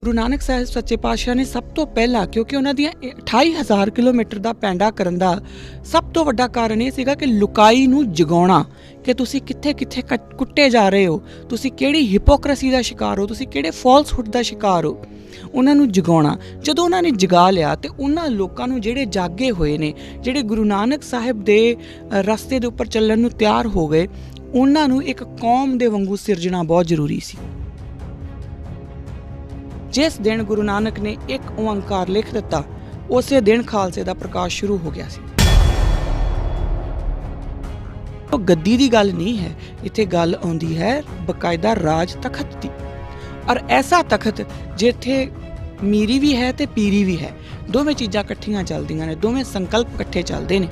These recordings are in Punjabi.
ਗੁਰੂ ਨਾਨਕ ਸਾਹਿਬ ਸੱਚੇ ਪਾਤਸ਼ਾਹ ਨੇ ਸਭ ਤੋਂ ਪਹਿਲਾਂ, ਕਿਉਂਕਿ ਉਹਨਾਂ ਦੀਆਂ 28,000 ਕਿਲੋਮੀਟਰ ਦਾ ਪੈਂਡਾ ਕਰਨ ਦਾ ਸਭ ਤੋਂ ਵੱਡਾ ਕਾਰਨ ਇਹ ਸੀਗਾ ਕਿ ਲੁਕਾਈ ਨੂੰ ਜਗਾਉਣਾ, ਕਿ ਤੁਸੀਂ ਕਿੱਥੇ ਕਿੱਥੇ ਕੁੱਟੇ ਜਾ ਰਹੇ ਹੋ, ਤੁਸੀਂ ਕਿਹੜੀ ਹਿਪੋਕ੍ਰੇਸੀ ਦਾ ਸ਼ਿਕਾਰ ਹੋ, ਤੁਸੀਂ ਕਿਹੜੇ ਫਾਲਸਹੁੱਡ ਦਾ ਸ਼ਿਕਾਰ ਹੋ, ਉਹਨਾਂ ਨੂੰ ਜਗਾਉਣਾ। ਜਦੋਂ ਉਹਨਾਂ ਨੇ ਜਗਾ ਲਿਆ ਤੇ ਉਹਨਾਂ ਲੋਕਾਂ ਨੂੰ ਜਿਹੜੇ ਜਾਗੇ ਹੋਏ ਨੇ, ਜਿਹੜੇ ਗੁਰੂ ਨਾਨਕ ਸਾਹਿਬ ਦੇ ਰਸਤੇ ਦੇ ਉੱਪਰ ਚੱਲਣ ਨੂੰ ਤਿਆਰ ਹੋ ਗਏ, ਉਹਨਾਂ ਨੂੰ ਇੱਕ ਕੌਮ ਦੇ ਵਾਂਗੂ ਸਿਰਜਣਾ ਬਹੁਤ ਜ਼ਰੂਰੀ ਸੀ। ਜਿਸ ਦਿਨ ਗੁਰੂ ਨਾਨਕ ਨੇ ਇੱਕ ਓਂਕਾਰ ਲਿਖ ਦਿੱਤਾ, ਉਸੇ ਦਿਨ ਖਾਲਸੇ ਦਾ ਪ੍ਰਕਾਸ਼ ਸ਼ੁਰੂ ਹੋ ਗਿਆ ਸੀ। ਉਹ ਗੱਦੀ ਦੀ ਗੱਲ ਨਹੀਂ ਹੈ, ਇੱਥੇ ਗੱਲ ਆਉਂਦੀ ਹੈ ਬਕਾਇਦਾ ਰਾਜ ਤਖਤ ਦੀ, ਔਰ ਐਸਾ ਤਖਤ ਜਿੱਥੇ ਮੀਰੀ ਵੀ ਹੈ ਤੇ ਪੀਰੀ ਵੀ ਹੈ, ਦੋਵੇਂ ਚੀਜ਼ਾਂ ਇਕੱਠੀਆਂ ਚੱਲਦੀਆਂ ਨੇ, ਦੋਵੇਂ ਸੰਕਲਪ ਇਕੱਠੇ ਚੱਲਦੇ ਨੇ।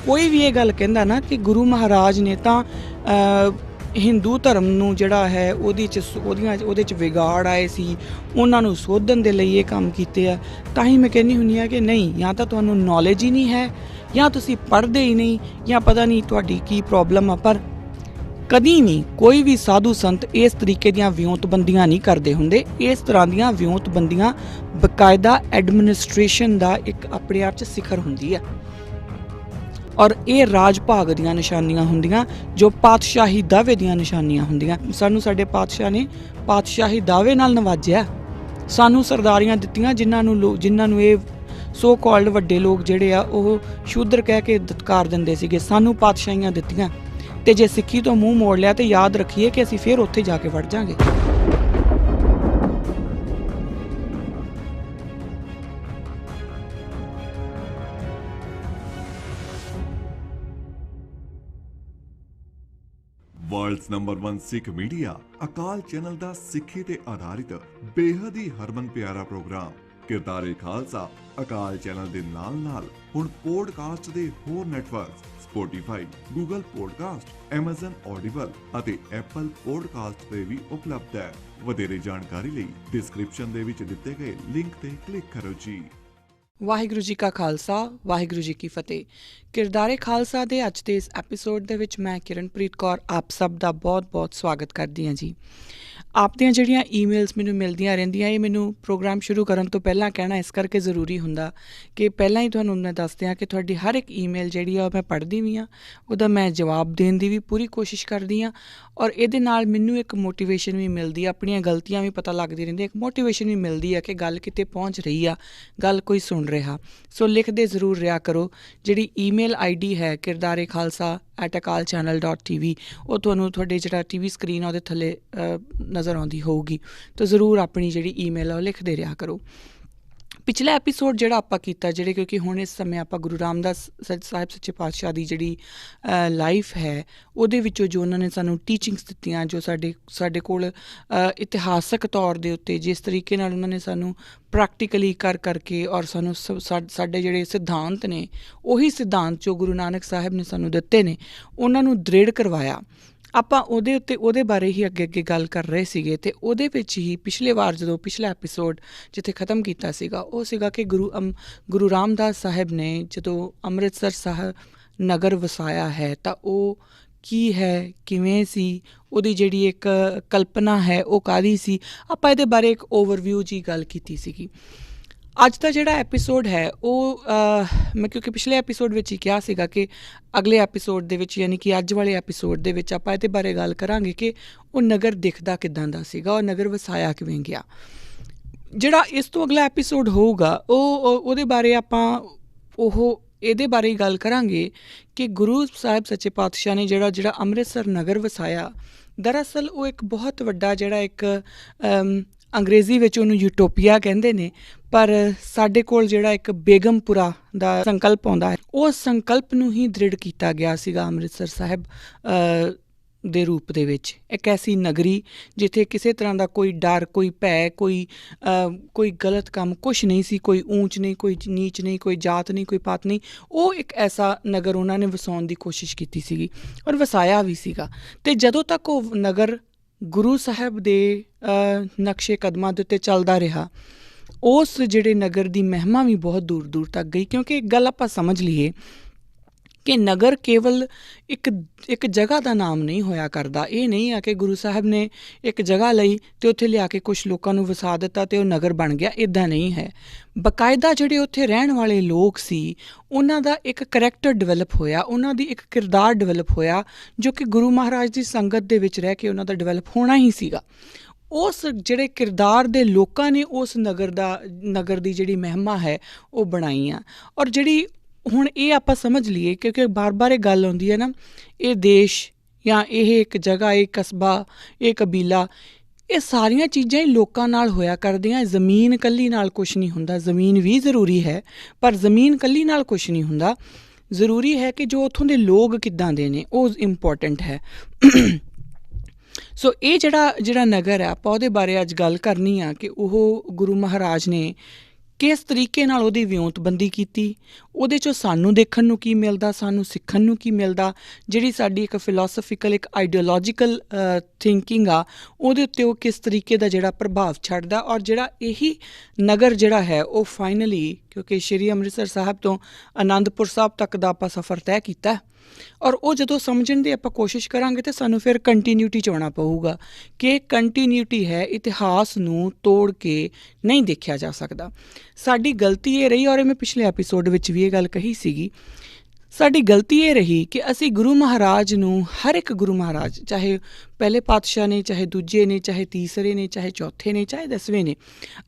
ਕੋਈ ਵੀ ਇਹ ਗੱਲ ਕਹਿੰਦਾ ਨਾ ਕਿ ਗੁਰੂ ਮਹਾਰਾਜ ਨੇ ਤਾਂ ਹਿੰਦੂ ਧਰਮ ਨੂੰ ਜਿਹੜਾ ਹੈ ਉਹਦੇ 'ਚ ਵਿਗਾੜ ਆਏ ਸੀ, ਉਹਨਾਂ ਨੂੰ ਸੋਧਣ ਦੇ ਲਈ ਇਹ ਕੰਮ ਕੀਤੇ ਆ, ਤਾਂ ਹੀ ਮੈਂ ਕਹਿੰਦੀ ਹੁੰਦੀ ਹਾਂ ਕਿ ਨਹੀਂ, ਜਾਂ ਤਾਂ ਤੁਹਾਨੂੰ ਨੌਲੇਜ ਹੀ ਨਹੀਂ ਹੈ, ਜਾਂ ਤੁਸੀਂ ਪੜ੍ਹਦੇ ਹੀ ਨਹੀਂ, ਜਾਂ ਪਤਾ ਨਹੀਂ ਤੁਹਾਡੀ ਕੀ ਪ੍ਰੋਬਲਮ ਆ। ਪਰ ਕਦੀ ਨਹੀਂ ਕੋਈ ਵੀ ਸਾਧੂ ਸੰਤ ਇਸ ਤਰੀਕੇ ਦੀਆਂ ਵਿਉਂਤਬੰਦੀਆਂ ਨਹੀਂ ਕਰਦੇ ਹੁੰਦੇ। ਇਸ ਤਰ੍ਹਾਂ ਦੀਆਂ ਵਿਉਂਤਬੰਦੀਆਂ ਬਕਾਇਦਾ ਐਡਮਿਨਿਸਟ੍ਰੇਸ਼ਨ ਦਾ ਇੱਕ ਆਪਣੇ ਆਪ 'ਚ ਸਿਖਰ ਹੁੰਦੀ ਹੈ, ਔਰ ਇਹ ਰਾਜ ਭਾਗ ਦੀਆਂ ਨਿਸ਼ਾਨੀਆਂ ਹੁੰਦੀਆਂ, ਜੋ ਪਾਤਸ਼ਾਹੀ ਦਾਅਵੇ ਦੀਆਂ ਨਿਸ਼ਾਨੀਆਂ ਹੁੰਦੀਆਂ। ਸਾਨੂੰ ਸਾਡੇ ਪਾਤਸ਼ਾਹ ਨੇ ਪਾਤਸ਼ਾਹੀ ਦਾਅਵੇ ਨਾਲ ਨਵਾਜਿਆ, ਸਾਨੂੰ ਸਰਦਾਰੀਆਂ ਦਿੱਤੀਆਂ, ਜਿਨ੍ਹਾਂ ਨੂੰ ਇਹ ਸੋ ਕਾਲਡ ਵੱਡੇ ਲੋਕ ਜਿਹੜੇ ਆ ਉਹ ਸ਼ੂਦਰ ਕਹਿ ਕੇ ਦਤਕਾਰ ਦਿੰਦੇ ਸੀਗੇ। ਸਾਨੂੰ ਪਾਤਸ਼ਾਹੀਆਂ ਦਿੱਤੀਆਂ, ਤੇ ਜੇ ਸਿੱਖੀ ਤੋਂ ਮੂੰਹ ਮੋੜ ਲਿਆ ਤੇ ਯਾਦ ਰੱਖੀਏ ਕਿ ਅਸੀਂ ਫਿਰ ਉੱਥੇ ਜਾ ਕੇ ਵੜ ਜਾਾਂਗੇ। ਵਰਲਡਸ ਨੰਬਰ 1 ਸਿੱਖ ਮੀਡੀਆ ਅਕਾਲ ਚੈਨਲ ਦਾ ਸਿੱਖੀ ਤੇ ਆਧਾਰਿਤ ਬੇਹੱਦ ਹੀ ਹਰਮਨ ਪਿਆਰਾ ਪ੍ਰੋਗਰਾਮ ਕਿਰਦਾਰੇ ਖਾਲਸਾ ਅਕਾਲ ਚੈਨਲ ਦੇ ਨਾਲ ਹੁਣ ਪੋਡਕਾਸਟ ਦੇ ਹੋਰ networks Spotify, Google podcast, Amazon audible ਅਤੇ ਐਪਲ ਪੋਡਕਾਸਟ ਤੇ ਵੀ ਉਪਲਬਧ ਹੈ। ਵਧੇਰੇ ਜਾਣਕਾਰੀ ਲਈ ਡਿਸਕ੍ਰਿਪਸ਼ਨ ਦੇ ਵਿੱਚ ਦਿੱਤੇ ਗਏ ਲਿੰਕ ਤੇ ਕਲਿੱਕ ਕਰੋ ਜੀ। ਵਾਹਿਗੁਰੂ ਜੀ ਕਾ ਖਾਲਸਾ, ਵਾਹਿਗੁਰੂ ਜੀ ਕੀ ਫਤਿਹ। ਕਿਰਦਾਰੇ ਖਾਲਸਾ ਦੇ ਅੱਜ ਦੇ ਇਸ ਐਪੀਸੋਡ ਦੇ ਵਿੱਚ ਮੈਂ ਕਿਰਨਪ੍ਰੀਤ ਕੌਰ ਆਪ ਸਭ ਦਾ ਬਹੁਤ-ਬਹੁਤ ਸਵਾਗਤ ਕਰਦੀ ਹਾਂ ਜੀ। ਆਪ ਦੀਆਂ ਜਿਹੜੀਆਂ ਈਮੇਲਸ ਮੈਨੂੰ ਮਿਲਦੀਆਂ ਰਹਿੰਦੀਆਂ, ਇਹ ਮੈਨੂੰ ਪ੍ਰੋਗਰਾਮ ਸ਼ੁਰੂ ਕਰਨ ਤੋਂ ਪਹਿਲਾਂ ਕਹਿਣਾ ਇਸ ਕਰਕੇ ਜ਼ਰੂਰੀ ਹੁੰਦਾ ਕਿ ਪਹਿਲਾਂ ਹੀ ਤੁਹਾਨੂੰ ਮੈਂ ਦੱਸਦੇ ਹਾਂ ਕਿ ਤੁਹਾਡੀ ਹਰ ਇੱਕ ਈਮੇਲ ਜਿਹੜੀ ਆ ਉਹ ਮੈਂ ਪੜ੍ਹਦੀ ਵੀ ਹਾਂ, ਉਹਦਾ ਮੈਂ ਜਵਾਬ ਦੇਣ ਦੀ ਵੀ ਪੂਰੀ ਕੋਸ਼ਿਸ਼ ਕਰਦੀ ਹਾਂ, ਔਰ ਇਹਦੇ ਨਾਲ ਮੈਨੂੰ ਇੱਕ ਮੋਟੀਵੇਸ਼ਨ ਵੀ ਮਿਲਦੀ ਆ, ਆਪਣੀਆਂ ਗਲਤੀਆਂ ਵੀ ਪਤਾ ਲੱਗਦੀ ਰਹਿੰਦੀ, ਇੱਕ ਮੋਟੀਵੇਸ਼ਨ ਵੀ ਮਿਲਦੀ ਆ ਕਿ ਗੱਲ ਕਿਤੇ ਪਹੁੰਚ ਰਹੀ ਆ, ਗੱਲ ਕੋਈ ਸੁਣ ਰਿਹਾ। ਸੋ ਲਿਖਦੇ ਜ਼ਰੂਰ ਰਿਹਾ ਕਰੋ। ਜਿਹੜੀ ਈਮੇਲ ID ਹੈ kirdarekhalsa@akalchannel.tv, ਉਹ ਤੁਹਾਨੂੰ ਤੁਹਾਡੇ ਜਿਹੜਾ TV ਸਕਰੀਨ ਆ ਉਹਦੇ ਥੱਲੇ ਨਜ਼ਰ ਆਉਂਦੀ ਹੋਊਗੀ, ਤਾਂ ਜ਼ਰੂਰ ਆਪਣੀ ਜਿਹੜੀ ਈਮੇਲ ਆ ਉਹ ਲਿਖਦੇ ਰਿਹਾ ਕਰੋ। ਪਿਛਲਾ ਐਪੀਸੋਡ ਜਿਹੜਾ ਆਪਾਂ ਕੀਤਾ, ਜਿਹੜੇ ਕਿਉਂਕਿ ਹੁਣ ਇਸ ਸਮੇਂ ਆਪਾਂ ਗੁਰੂ ਰਾਮਦਾਸ ਸਾਹਿਬ ਸੱਚੇ ਪਾਤਸ਼ਾਹ ਦੀ ਜਿਹੜੀ ਲਾਈਫ ਹੈ ਉਹਦੇ ਵਿੱਚੋਂ ਜੋ ਉਹਨਾਂ ਨੇ ਸਾਨੂੰ ਟੀਚਿੰਗਸ ਦਿੱਤੀਆਂ, ਜੋ ਸਾਡੇ ਕੋਲ ਇਤਿਹਾਸਕ ਤੌਰ ਦੇ ਉੱਤੇ ਜਿਸ ਤਰੀਕੇ ਨਾਲ ਉਹਨਾਂ ਨੇ ਸਾਨੂੰ ਪ੍ਰੈਕਟੀਕਲੀ ਕਰਕੇ ਔਰ ਸਾਨੂੰ ਸਾਡੇ ਜਿਹੜੇ ਸਿਧਾਂਤ ਨੇ, ਉਹੀ ਸਿਧਾਂਤ ਜੋ ਗੁਰੂ ਨਾਨਕ ਸਾਹਿਬ ਨੇ ਸਾਨੂੰ ਦਿੱਤੇ ਨੇ, ਉਹਨਾਂ ਨੂੰ ਦ੍ਰਿੜ ਕਰਵਾਇਆ। ਆਪਾਂ ਉਹਦੇ ਬਾਰੇ ਹੀ ਅੱਗੇ ਗੱਲ ਕਰ ਰਹੇ ਸੀਗੇ, ਅਤੇ ਉਹਦੇ ਵਿੱਚ ਹੀ ਪਿਛਲੇ ਵਾਰ ਜਦੋਂ ਪਿਛਲਾ ਐਪੀਸੋਡ ਜਿੱਥੇ ਖ਼ਤਮ ਕੀਤਾ ਸੀਗਾ, ਉਹ ਸੀਗਾ ਕਿ ਗੁਰੂ ਰਾਮਦਾਸ ਸਾਹਿਬ ਨੇ ਜਦੋਂ ਅੰਮ੍ਰਿਤਸਰ ਸਾਹਿਬ ਨਗਰ ਵਸਾਇਆ ਹੈ ਤਾਂ ਉਹ ਕੀ ਹੈ, ਕਿਵੇਂ ਸੀ, ਉਹਦੀ ਜਿਹੜੀ ਇੱਕ ਕਲਪਨਾ ਹੈ ਉਹ ਕਾਹਦੀ ਸੀ। ਆਪਾਂ ਇਹਦੇ ਬਾਰੇ ਇੱਕ ਓਵਰਵਿਊ ਜੀ ਗੱਲ ਕੀਤੀ ਸੀਗੀ। ਅੱਜ ਦਾ ਜਿਹੜਾ ਐਪੀਸੋਡ ਹੈ ਉਹ ਮੈਂ ਕਿਉਂਕਿ ਪਿਛਲੇ ਐਪੀਸੋਡ ਵਿੱਚ ਹੀ ਕਿਹਾ ਸੀਗਾ ਕਿ ਅਗਲੇ ਐਪੀਸੋਡ ਦੇ ਵਿੱਚ, ਯਾਨੀ ਕਿ ਅੱਜ ਵਾਲੇ ਐਪੀਸੋਡ ਦੇ ਵਿੱਚ ਆਪਾਂ ਇਹਦੇ ਬਾਰੇ ਗੱਲ ਕਰਾਂਗੇ ਕਿ ਉਹ ਨਗਰ ਦਿਖਦਾ ਕਿੱਦਾਂ ਦਾ ਸੀਗਾ, ਉਹ ਨਗਰ ਵਸਾਇਆ ਕਿਵੇਂ ਗਿਆ। ਜਿਹੜਾ ਇਸ ਤੋਂ ਅਗਲਾ ਐਪੀਸੋਡ ਹੋਊਗਾ ਉਹਦੇ ਬਾਰੇ ਆਪਾਂ ਇਹਦੇ ਬਾਰੇ ਹੀ ਗੱਲ ਕਰਾਂਗੇ ਕਿ ਗੁਰੂ ਸਾਹਿਬ ਸੱਚੇ ਪਾਤਸ਼ਾਹ ਨੇ ਜਿਹੜਾ ਅੰਮ੍ਰਿਤਸਰ ਨਗਰ ਵਸਾਇਆ, ਦਰਅਸਲ ਉਹ ਇੱਕ ਬਹੁਤ ਵੱਡਾ ਜਿਹੜਾ ਇੱਕ ਅੰਗਰੇਜ਼ੀ ਵਿੱਚ ਉਹਨੂੰ ਯੂਟੋਪੀਆ ਕਹਿੰਦੇ ਨੇ, ਪਰ ਸਾਡੇ ਕੋਲ ਜਿਹੜਾ ਇੱਕ ਬੇਗਮਪੁਰਾ ਦਾ ਸੰਕਲਪ ਆਉਂਦਾ ਹੈ, ਉਸ ਸੰਕਲਪ ਨੂੰ ਹੀ ਦ੍ਰਿੜ ਕੀਤਾ ਗਿਆ ਸੀਗਾ ਅੰਮ੍ਰਿਤਸਰ ਸਾਹਿਬ ਦੇ ਰੂਪ ਦੇ ਵਿੱਚ। ਇੱਕ ਐਸੀ ਨਗਰੀ ਜਿੱਥੇ ਕਿਸੇ ਤਰ੍ਹਾਂ ਦਾ ਕੋਈ ਡਰ, ਕੋਈ ਭੈ, ਕੋਈ ਗਲਤ ਕੰਮ ਕੁਛ ਨਹੀਂ ਸੀ, ਕੋਈ ਊਂਚ ਨਹੀਂ, ਕੋਈ ਨੀਚ ਨਹੀਂ, ਕੋਈ ਜਾਤ ਨਹੀਂ, ਕੋਈ ਪਾਤ ਨਹੀਂ। ਉਹ ਇੱਕ ਐਸਾ ਨਗਰ ਉਹਨਾਂ ਨੇ ਵਸਾਉਣ ਦੀ ਕੋਸ਼ਿਸ਼ ਕੀਤੀ ਸੀਗੀ, ਔਰ ਵਸਾਇਆ ਵੀ ਸੀਗਾ। ਅਤੇ ਜਦੋਂ ਤੱਕ ਉਹ ਨਗਰ ਗੁਰੂ ਸਾਹਿਬ ਦੇ ਨਕਸ਼ੇ ਕਦਮਾਂ ਦੇ ਉੱਤੇ ਚੱਲਦਾ ਰਿਹਾ, ਉਸ ਜਿਹੜੇ ਨਗਰ ਦੀ ਮਹਿਮਾ ਵੀ ਬਹੁਤ ਦੂਰ ਦੂਰ ਤੱਕ ਗਈ। ਕਿਉਂਕਿ ਇੱਕ ਗੱਲ ਆਪਾਂ ਸਮਝ ਲਈਏ ਕਿ ਨਗਰ ਕੇਵਲ ਇੱਕ ਜਗ੍ਹਾ ਦਾ ਨਾਮ ਨਹੀਂ ਹੋਇਆ ਕਰਦਾ। ਇਹ ਨਹੀਂ ਆ ਕਿ ਗੁਰੂ ਸਾਹਿਬ ਨੇ ਇੱਕ ਜਗ੍ਹਾ ਲਈ ਅਤੇ ਉੱਥੇ ਲਿਆ ਕੇ ਕੁਛ ਲੋਕਾਂ ਨੂੰ ਵਸਾ ਦਿੱਤਾ ਅਤੇ ਉਹ ਨਗਰ ਬਣ ਗਿਆ, ਇੱਦਾਂ ਨਹੀਂ ਹੈ। ਬਾਕਾਇਦਾ ਜਿਹੜੇ ਉੱਥੇ ਰਹਿਣ ਵਾਲੇ ਲੋਕ ਸੀ, ਉਹਨਾਂ ਦਾ ਇੱਕ ਕਰੈਕਟਰ ਡਿਵੈਲਪ ਹੋਇਆ, ਉਹਨਾਂ ਦੀ ਇੱਕ ਕਿਰਦਾਰ ਡਿਵੈਲਪ ਹੋਇਆ, ਜੋ ਕਿ ਗੁਰੂ ਮਹਾਰਾਜ ਦੀ ਸੰਗਤ ਦੇ ਵਿੱਚ ਰਹਿ ਕੇ ਉਹਨਾਂ ਦਾ ਡਿਵੈਲਪ ਹੋਣਾ ਹੀ ਸੀਗਾ। ਉਸ ਜਿਹੜੇ ਕਿਰਦਾਰ ਦੇ ਲੋਕਾਂ ਨੇ ਉਸ ਨਗਰ ਦੀ ਜਿਹੜੀ ਮਹਿਮਾ ਹੈ ਉਹ ਬਣਾਈ ਆ। ਔਰ ਜਿਹੜੀ ਹੁਣ ਇਹ ਆਪਾਂ ਸਮਝ ਲਈਏ, ਕਿਉਂਕਿ ਬਾਰ-ਬਾਰ ਇਹ ਗੱਲ ਆਉਂਦੀ ਹੈ ਨਾ, ਇਹ ਦੇਸ਼ ਜਾਂ ਇਹ ਇੱਕ ਜਗ੍ਹਾ, ਇਹ ਕਸਬਾ, ਇਹ ਕਬੀਲਾ, ਇਹ ਸਾਰੀਆਂ ਚੀਜ਼ਾਂ ਹੀ ਲੋਕਾਂ ਨਾਲ ਹੋਇਆ ਕਰਦੀਆਂ। ਜ਼ਮੀਨ ਇਕੱਲੀ ਨਾਲ ਕੁਛ ਨਹੀਂ ਹੁੰਦਾ। ਜ਼ਮੀਨ ਵੀ ਜ਼ਰੂਰੀ ਹੈ, ਪਰ ਜ਼ਮੀਨ ਇਕੱਲੀ ਨਾਲ ਕੁਛ ਨਹੀਂ ਹੁੰਦਾ। ਜ਼ਰੂਰੀ ਹੈ ਕਿ ਜੋ ਉੱਥੋਂ ਦੇ ਲੋਕ ਕਿੱਦਾਂ ਦੇ ਨੇ, ਉਹ ਇੰਪੋਰਟੈਂਟ ਹੈ। ਸੋ ਇਹ ਜਿਹੜਾ ਨਗਰ ਹੈ, ਆਪਾਂ ਉਹਦੇ ਬਾਰੇ ਅੱਜ ਗੱਲ ਕਰਨੀ ਆ ਕਿ ਉਹ ਗੁਰੂ ਮਹਾਰਾਜ ਨੇ ਕਿਸ ਤਰੀਕੇ ਨਾਲ ਉਹਦੀ ਵਿਉਂਤਬੰਦੀ ਕੀਤੀ, ਉਹਦੇ 'ਚੋਂ ਸਾਨੂੰ ਦੇਖਣ ਨੂੰ ਕੀ ਮਿਲਦਾ, ਸਾਨੂੰ ਸਿੱਖਣ ਨੂੰ ਕੀ ਮਿਲਦਾ, ਜਿਹੜੀ ਸਾਡੀ ਇੱਕ ਫਿਲੋਸਫੀਕਲ, ਇੱਕ ਆਈਡੀਓਲੋਜੀਕਲ ਥਿੰਕਿੰਗ ਆ, ਉਹਦੇ ਉੱਤੇ ਉਹ ਕਿਸ ਤਰੀਕੇ ਦਾ ਜਿਹੜਾ ਪ੍ਰਭਾਵ ਛੱਡਦਾ। ਔਰ ਜਿਹੜਾ ਇਹੀ ਨਗਰ ਜਿਹੜਾ ਹੈ ਉਹ ਫਾਈਨਲੀ, ਕਿਉਂਕਿ ਸ਼੍ਰੀ ਅੰਮ੍ਰਿਤਸਰ ਸਾਹਿਬ ਤੋਂ ਅਨੰਦਪੁਰ ਸਾਹਿਬ ਤੱਕ ਦਾ ਆਪਾਂ ਸਫ਼ਰ ਤੈਅ ਕੀਤਾ, ਔਰ ਉਹ ਜਦੋਂ ਸਮਝਣ ਦੀ ਆਪਾਂ ਕੋਸ਼ਿਸ਼ ਕਰਾਂਗੇ ਤਾਂ ਸਾਨੂੰ ਫਿਰ ਕੰਟੀਨਿਊਟੀ 'ਚ ਆਉਣਾ ਪਊਗਾ ਕਿ ਕੰਟੀਨਿਊਟੀ ਹੈ, ਇਤਿਹਾਸ ਨੂੰ ਤੋੜ ਕੇ ਨਹੀਂ ਦੇਖਿਆ ਜਾ ਸਕਦਾ। ਸਾਡੀ ਗਲਤੀ ਇਹ ਰਹੀ, ਔਰ ਇਹ ਮੈਂ ਪਿਛਲੇ ਐਪੀਸੋਡ ਵਿੱਚ ਵੀ ਇਹ ਗੱਲ ਕਹੀ ਸੀਗੀ, ਸਾਡੀ ਗਲਤੀ ਇਹ ਰਹੀ ਕਿ ਅਸੀਂ ਗੁਰੂ ਮਹਾਰਾਜ ਨੂੰ, ਹਰ ਇੱਕ ਗੁਰੂ ਮਹਾਰਾਜ, ਚਾਹੇ ਪਹਿਲੇ ਪਾਤਸ਼ਾਹ ਨੇ, ਚਾਹੇ ਦੂਜੇ ਨੇ, ਚਾਹੇ ਤੀਸਰੇ ਨੇ, ਚਾਹੇ ਚੌਥੇ ਨੇ, ਚਾਹੇ 10ਵੇਂ ਨੇ,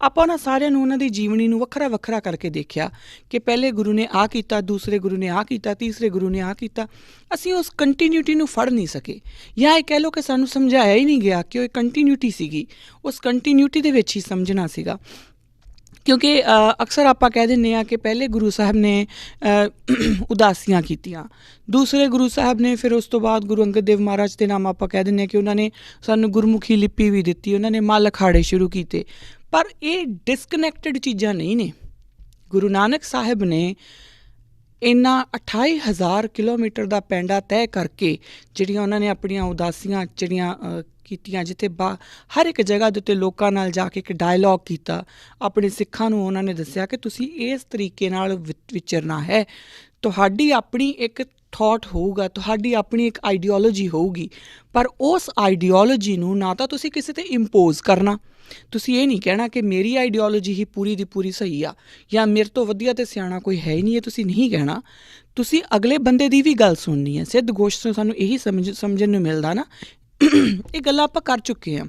ਆਪਾਂ ਉਹਨਾਂ ਸਾਰਿਆਂ ਨੂੰ, ਉਹਨਾਂ ਦੀ ਜੀਵਨੀ ਨੂੰ ਵੱਖਰਾ ਵੱਖਰਾ ਕਰਕੇ ਦੇਖਿਆ ਕਿ ਪਹਿਲੇ ਗੁਰੂ ਨੇ ਆਹ ਕੀਤਾ, ਦੂਸਰੇ ਗੁਰੂ ਨੇ ਆਹ ਕੀਤਾ, ਤੀਸਰੇ ਗੁਰੂ ਨੇ ਆਹ ਕੀਤਾ। ਅਸੀਂ ਉਸ ਕੰਟੀਨਿਊਟੀ ਨੂੰ ਫੜ ਨਹੀਂ ਸਕੇ, ਜਾਂ ਇਹ ਕਹਿ ਲਓ ਕਿ ਸਾਨੂੰ ਸਮਝਾਇਆ ਹੀ ਨਹੀਂ ਗਿਆ ਕਿ ਉਹ ਕੰਟੀਨਿਊਟੀ ਸੀਗੀ। ਉਸ ਕੰਟੀਨਿਊਟੀ ਦੇ ਵਿੱਚ ਹੀ ਸਮਝਣਾ ਸੀਗਾ, ਕਿਉਂਕਿ ਅਕਸਰ ਆਪਾਂ ਕਹਿ ਦਿੰਦੇ ਹਾਂ ਕਿ ਪਹਿਲੇ ਗੁਰੂ ਸਾਹਿਬ ਨੇ ਉਦਾਸੀਆਂ ਕੀਤੀਆਂ, ਦੂਸਰੇ ਗੁਰੂ ਸਾਹਿਬ ਨੇ, ਫਿਰ ਉਸ ਤੋਂ ਬਾਅਦ ਗੁਰੂ ਅੰਗਦ ਦੇਵ ਮਹਾਰਾਜ ਦੇ ਨਾਮ ਆਪਾਂ ਕਹਿ ਦਿੰਦੇ ਹਾਂ ਕਿ ਉਹਨਾਂ ਨੇ ਸਾਨੂੰ ਗੁਰਮੁਖੀ ਲਿਪੀ ਵੀ ਦਿੱਤੀ, ਉਹਨਾਂ ਨੇ ਮੱਲ ਅਖਾੜੇ ਸ਼ੁਰੂ ਕੀਤੇ। ਪਰ ਇਹ ਡਿਸਕਨੈਕਟਡ ਚੀਜ਼ਾਂ ਨਹੀਂ ਨੇ। ਗੁਰੂ ਨਾਨਕ ਸਾਹਿਬ ਨੇ ਇਹਨਾਂ 28,000 ਕਿਲੋਮੀਟਰ ਦਾ ਪੈਂਡਾ ਤੈਅ ਕਰਕੇ ਜਿਹੜੀਆਂ ਉਹਨਾਂ ਨੇ ਆਪਣੀਆਂ ਉਦਾਸੀਆਂ ਜਿਹੜੀਆਂ ਕੀਤੀਆਂ, ਜਿੱਥੇ ਹਰ ਇੱਕ ਜਗ੍ਹਾ ਦੇ ਉੱਤੇ ਲੋਕਾਂ ਨਾਲ ਜਾ ਕੇ ਇੱਕ ਡਾਇਲੋਗ ਕੀਤਾ, ਆਪਣੇ ਸਿੱਖਾਂ ਨੂੰ ਉਹਨਾਂ ਨੇ ਦੱਸਿਆ ਕਿ ਤੁਸੀਂ ਇਸ ਤਰੀਕੇ ਨਾਲ ਵਿਚਰਨਾ ਹੈ, ਤੁਹਾਡੀ ਆਪਣੀ ਇੱਕ ਥਾਟ ਹੋਊਗਾ, ਤੁਹਾਡੀ ਆਪਣੀ ਇੱਕ ਆਈਡੀਓਲੋਜੀ ਹੋਊਗੀ, ਪਰ ਉਸ ਆਈਡੀਓਲੋਜੀ ਨੂੰ ਨਾ ਤਾਂ ਤੁਸੀਂ ਕਿਸੇ 'ਤੇ ਇੰਪੋਜ਼ ਕਰਨਾ। ਤੁਸੀਂ ਇਹ ਨਹੀਂ ਕਹਿਣਾ ਕਿ ਮੇਰੀ ਆਈਡੀਓਲੋਜੀ ਹੀ ਪੂਰੀ ਦੀ ਪੂਰੀ ਸਹੀ ਆ, ਜਾਂ ਮੇਰੇ ਤੋਂ ਵਧੀਆ ਅਤੇ ਸਿਆਣਾ ਕੋਈ ਹੈ ਹੀ ਨਹੀਂ, ਇਹ ਤੁਸੀਂ ਨਹੀਂ ਕਹਿਣਾ। ਤੁਸੀਂ ਅਗਲੇ ਬੰਦੇ ਦੀ ਵੀ ਗੱਲ ਸੁਣਨੀ ਹੈ। ਸਿੱਧ ਗੋਸ਼ਟ ਤੋਂ ਸਾਨੂੰ ਇਹੀ ਸਮਝਣ ਨੂੰ ਮਿਲਦਾ ਨਾ, ਇਹ ਗੱਲਾਂ ਆਪਾਂ ਕਰ ਚੁੱਕੇ ਹਾਂ।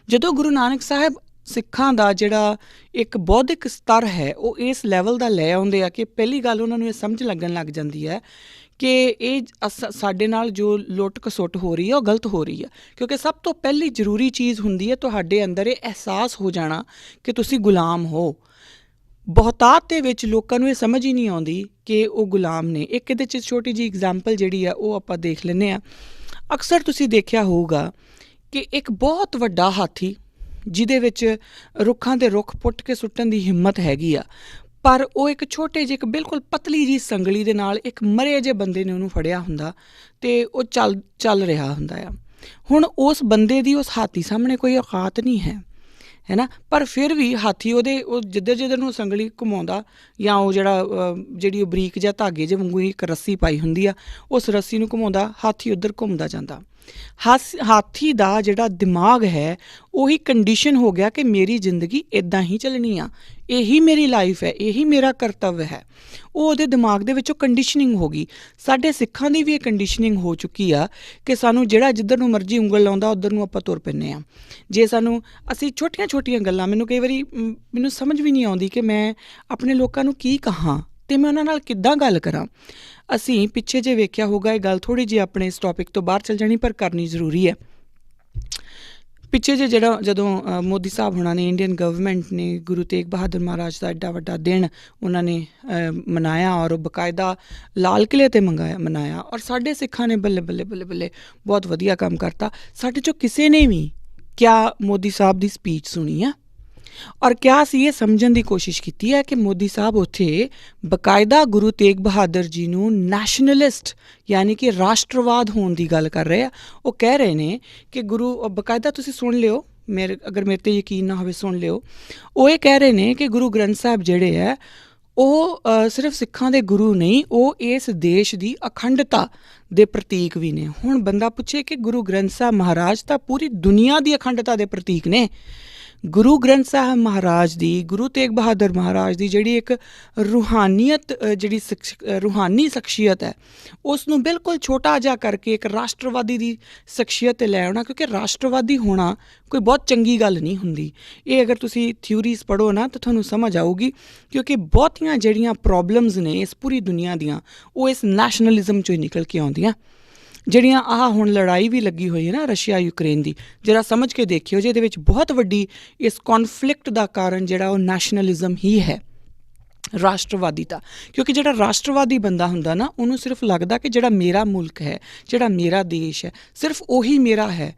ਜਦੋਂ ਗੁਰੂ ਨਾਨਕ ਸਾਹਿਬ ਸਿੱਖਾਂ ਦਾ ਜਿਹੜਾ ਇੱਕ ਬੌਧਿਕ ਸਤਰ ਹੈ ਉਹ ਇਸ ਲੈਵਲ ਦਾ ਲੈ ਆਉਂਦੇ ਆ ਕਿ ਪਹਿਲੀ ਗੱਲ ਉਹਨਾਂ ਨੂੰ ਇਹ ਸਮਝ ਲੱਗਣ ਲੱਗ ਜਾਂਦੀ ਹੈ ਕਿ ਇਹ ਸਾਡੇ ਨਾਲ ਜੋ ਲੁੱਟ ਖਸੁੱਟ ਹੋ ਰਹੀ ਹੈ ਉਹ ਗਲਤ ਹੋ ਰਹੀ ਹੈ। ਕਿਉਂਕਿ ਸਭ ਤੋਂ ਪਹਿਲੀ ਜ਼ਰੂਰੀ ਚੀਜ਼ ਹੁੰਦੀ ਹੈ ਤੁਹਾਡੇ ਅੰਦਰ ਇਹ ਅਹਿਸਾਸ ਹੋ ਜਾਣਾ ਕਿ ਤੁਸੀਂ ਗੁਲਾਮ ਹੋ। ਬਹੁਤਾਤ ਦੇ ਵਿੱਚ ਲੋਕਾਂ ਨੂੰ ਇਹ ਸਮਝ ਹੀ ਨਹੀਂ ਆਉਂਦੀ ਕਿ ਉਹ ਗੁਲਾਮ ਨੇ। ਇੱਕ ਇਹਦੇ 'ਚ ਛੋਟੀ ਜਿਹੀ ਐਗਜ਼ਾਮਪਲ ਜਿਹੜੀ ਆ ਉਹ ਆਪਾਂ ਦੇਖ ਲੈਂਦੇ ਹਾਂ। ਅਕਸਰ ਤੁਸੀਂ ਦੇਖਿਆ ਹੋਊਗਾ ਕਿ ਇੱਕ ਬਹੁਤ ਵੱਡਾ ਹਾਥੀ, ਜਿਹਦੇ ਵਿੱਚ ਰੁੱਖਾਂ ਦੇ ਰੁੱਖ ਪੁੱਟ ਕੇ ਸੁੱਟਣ ਦੀ ਹਿੰਮਤ ਹੈਗੀ ਆ, ਪਰ ਉਹ ਇੱਕ ਛੋਟੇ ਜਿਹੇ, ਇੱਕ ਬਿਲਕੁਲ ਪਤਲੀ ਜਿਹੀ ਸੰਗਲੀ ਦੇ ਨਾਲ ਇੱਕ ਮਰੇ ਜਿਹੇ ਬੰਦੇ ਨੇ ਉਹਨੂੰ ਫੜਿਆ ਹੁੰਦਾ ਅਤੇ ਉਹ ਚੱਲ ਰਿਹਾ ਹੁੰਦਾ ਆ। ਹੁਣ ਉਸ ਬੰਦੇ ਦੀ ਉਸ ਹਾਥੀ ਸਾਹਮਣੇ ਕੋਈ ਔਕਾਤ ਨਹੀਂ ਹੈ ਨਾ, ਪਰ ਫਿਰ ਵੀ ਹਾਥੀ ਉਹ ਜਿੱਧਰ ਨੂੰ ਸੰਗਲੀ ਘੁਮਾਉਂਦਾ, ਜਾਂ ਉਹ ਜਿਹੜੀ ਉਹ ਬਰੀਕ ਜਾਂ ਧਾਗੇ ਜਿਹੇ ਵਾਂਗੂ ਇੱਕ ਰੱਸੀ ਪਾਈ ਹੁੰਦੀ ਆ, ਉਸ ਰੱਸੀ ਨੂੰ ਘੁਮਾਉਂਦਾ, ਹਾਥੀ ਉੱਧਰ ਘੁੰਮਦਾ ਜਾਂਦਾ। ਹਾਥੀ ਦਾ ਜਿਹੜਾ ਦਿਮਾਗ ਹੈ ਉਹੀ ਕੰਡੀਸ਼ਨ ਹੋ ਗਿਆ ਕਿ ਮੇਰੀ ਜ਼ਿੰਦਗੀ ਇੱਦਾਂ ਹੀ ਚੱਲਣੀ ਆ, ਇਹੀ ਮੇਰੀ ਲਾਈਫ ਹੈ, ਇਹੀ ਮੇਰਾ ਕਰਤੱਵ ਹੈ। ਉਹ ਉਹਦੇ ਦਿਮਾਗ ਦੇ ਵਿੱਚੋਂ ਕੰਡੀਸ਼ਨਿੰਗ ਹੋ ਗਈ। ਸਾਡੇ ਸਿੱਖਾਂ ਦੀ ਵੀ ਇਹ ਕੰਡੀਸ਼ਨਿੰਗ ਹੋ ਚੁੱਕੀ ਆ ਕਿ ਸਾਨੂੰ ਜਿੱਧਰ ਨੂੰ ਮਰਜ਼ੀ ਉਂਗਲ ਲਾਉਂਦਾ ਉੱਧਰ ਨੂੰ ਆਪਾਂ ਤੁਰ ਪੈਂਦੇ ਹਾਂ। ਜੇ ਅਸੀਂ ਛੋਟੀਆਂ ਗੱਲਾਂ, ਮੈਨੂੰ ਸਮਝ ਵੀ ਨਹੀਂ ਆਉਂਦੀ ਕਿ ਮੈਂ ਆਪਣੇ ਲੋਕਾਂ ਨੂੰ ਕੀ ਕਹਾਂ ਅਤੇ ਮੈਂ ਉਹਨਾਂ ਨਾਲ ਕਿੱਦਾਂ ਗੱਲ ਕਰਾਂ। ਅਸੀਂ ਪਿੱਛੇ ਜੇ ਵੇਖਿਆ ਹੋਊਗਾ, ਇਹ ਗੱਲ ਥੋੜ੍ਹੀ ਜਿਹੀ ਆਪਣੇ ਇਸ ਟੌਪਿਕ ਤੋਂ ਬਾਹਰ ਚੱਲ ਜਾਣੀ, ਪਰ ਕਰਨੀ ਜ਼ਰੂਰੀ ਹੈ। ਪਿੱਛੇ ਜੇ ਜਦੋਂ ਮੋਦੀ ਸਾਹਿਬ ਹੋਣਾ ਨੇ, ਇੰਡੀਅਨ ਗਵਰਨਮੈਂਟ ਨੇ ਗੁਰੂ ਤੇਗ ਬਹਾਦਰ ਮਹਾਰਾਜ ਦਾ ਐਡਾ ਵੱਡਾ ਦਿਨ ਉਹਨਾਂ ਨੇ ਮਨਾਇਆ, ਔਰ ਉਹ ਬਾਕਾਇਦਾ ਲਾਲ ਕਿਲ੍ਹੇ 'ਤੇ ਮਨਾਇਆ, ਔਰ ਸਾਡੇ ਸਿੱਖਾਂ ਨੇ ਬੱਲੇ ਬੱਲੇ ਬੱਲੇ ਬੱਲੇ ਬਹੁਤ ਵਧੀਆ ਕੰਮ ਕਰਤਾ। ਸਾਡੇ 'ਚੋਂ ਕਿਸੇ ਨੇ ਵੀ ਕਿਆ ਮੋਦੀ ਸਾਹਿਬ ਦੀ ਸਪੀਚ ਸੁਣੀ ਆ, ਔਰ ਕਿਆ ਅਸੀਂ ਇਹ ਸਮਝਣ ਦੀ ਕੋਸ਼ਿਸ਼ ਕੀਤੀ ਹੈ ਕਿ ਮੋਦੀ ਸਾਹਿਬ ਉੱਥੇ ਬਾਕਾਇਦਾ ਗੁਰੂ ਤੇਗ ਬਹਾਦਰ ਜੀ ਨੂੰ ਨੈਸ਼ਨਲਿਸਟ, ਯਾਨੀ ਕਿ ਰਾਸ਼ਟਰਵਾਦ ਹੋਣ ਦੀ ਗੱਲ ਕਰ ਰਹੇ ਆ। ਉਹ ਕਹਿ ਰਹੇ ਨੇ ਕਿ ਬਾਕਾਇਦਾ ਤੁਸੀਂ ਸੁਣ ਲਿਓ, ਅਗਰ ਮੇਰੇ 'ਤੇ ਯਕੀਨ ਨਾ ਹੋਵੇ ਸੁਣ ਲਿਓ, ਉਹ ਇਹ ਕਹਿ ਰਹੇ ਨੇ ਕਿ ਗੁਰੂ ਗ੍ਰੰਥ ਸਾਹਿਬ ਜਿਹੜੇ ਹੈ ਉਹ ਸਿਰਫ ਸਿੱਖਾਂ ਦੇ ਗੁਰੂ ਨਹੀਂ, ਉਹ ਇਸ ਦੇਸ਼ ਦੀ ਅਖੰਡਤਾ ਦੇ ਪ੍ਰਤੀਕ ਵੀ ਨੇ। ਹੁਣ ਬੰਦਾ ਪੁੱਛੇ ਕਿ ਗੁਰੂ ਗ੍ਰੰਥ ਸਾਹਿਬ ਮਹਾਰਾਜ ਤਾਂ ਪੂਰੀ ਦੁਨੀਆ ਦੀ ਅਖੰਡਤਾ ਦੇ ਪ੍ਰਤੀਕ ਨੇ। ਗੁਰੂ ਗ੍ਰੰਥ ਸਾਹਿਬ ਮਹਾਰਾਜ ਦੀ, ਗੁਰੂ ਤੇਗ ਬਹਾਦਰ ਮਹਾਰਾਜ ਦੀ ਜਿਹੜੀ ਇੱਕ ਰੂਹਾਨੀਅਤ, ਜਿਹੜੀ ਰੂਹਾਨੀ ਸ਼ਖਸੀਅਤ ਹੈ, ਉਸ ਨੂੰ ਬਿਲਕੁਲ ਛੋਟਾ ਜਿਹਾ ਕਰਕੇ ਇੱਕ ਰਾਸ਼ਟਰਵਾਦੀ ਦੀ ਸ਼ਖਸੀਅਤ 'ਤੇ ਲੈ ਆਉਣਾ, ਕਿਉਂਕਿ ਰਾਸ਼ਟਰਵਾਦੀ ਹੋਣਾ ਕੋਈ ਬਹੁਤ ਚੰਗੀ ਗੱਲ ਨਹੀਂ ਹੁੰਦੀ। ਇਹ ਅਗਰ ਤੁਸੀਂ ਥਿਊਰੀਜ਼ ਪੜ੍ਹੋ ਨਾ ਤਾਂ ਤੁਹਾਨੂੰ ਸਮਝ ਆਊਗੀ, ਕਿਉਂਕਿ ਬਹੁਤੀਆਂ ਜਿਹੜੀਆਂ ਪ੍ਰੋਬਲਮਸ ਨੇ ਇਸ ਪੂਰੀ ਦੁਨੀਆ ਦੀਆਂ, ਉਹ ਇਸ ਨੈਸ਼ਨਲਿਜ਼ਮ 'ਚੋਂ ਹੀ ਨਿਕਲ ਕੇ ਆਉਂਦੀਆਂ। ਜਿਹੜੀਆਂ ਹੁਣ ਲੜਾਈ ਵੀ ਲੱਗੀ ਹੋਈ ਹੈ ਨਾ ਰਸ਼ੀਆ ਯੂਕਰੇਨ ਦੀ, ਜਿਹੜਾ ਸਮਝ ਕੇ ਦੇਖਿਓ ਜੀ, ਇਹਦੇ ਵਿੱਚ ਬਹੁਤ ਵੱਡੀ ਇਸ ਕੌਨਫਲਿਕਟ ਦਾ ਕਾਰਨ ਜਿਹੜਾ ਉਹ ਨੈਸ਼ਨਲਿਜ਼ਮ ਹੀ ਹੈ, ਰਾਸ਼ਟਰਵਾਦੀਤਾ। ਕਿਉਂਕਿ ਜਿਹੜਾ ਰਾਸ਼ਟਰਵਾਦੀ ਬੰਦਾ ਹੁੰਦਾ ਨਾ, ਉਹਨੂੰ ਸਿਰਫ ਲੱਗਦਾ ਕਿ ਜਿਹੜਾ ਮੇਰਾ ਮੁਲਕ ਹੈ, ਜਿਹੜਾ ਮੇਰਾ ਦੇਸ਼ ਹੈ, ਸਿਰਫ ਉਹੀ ਮੇਰਾ ਹੈ।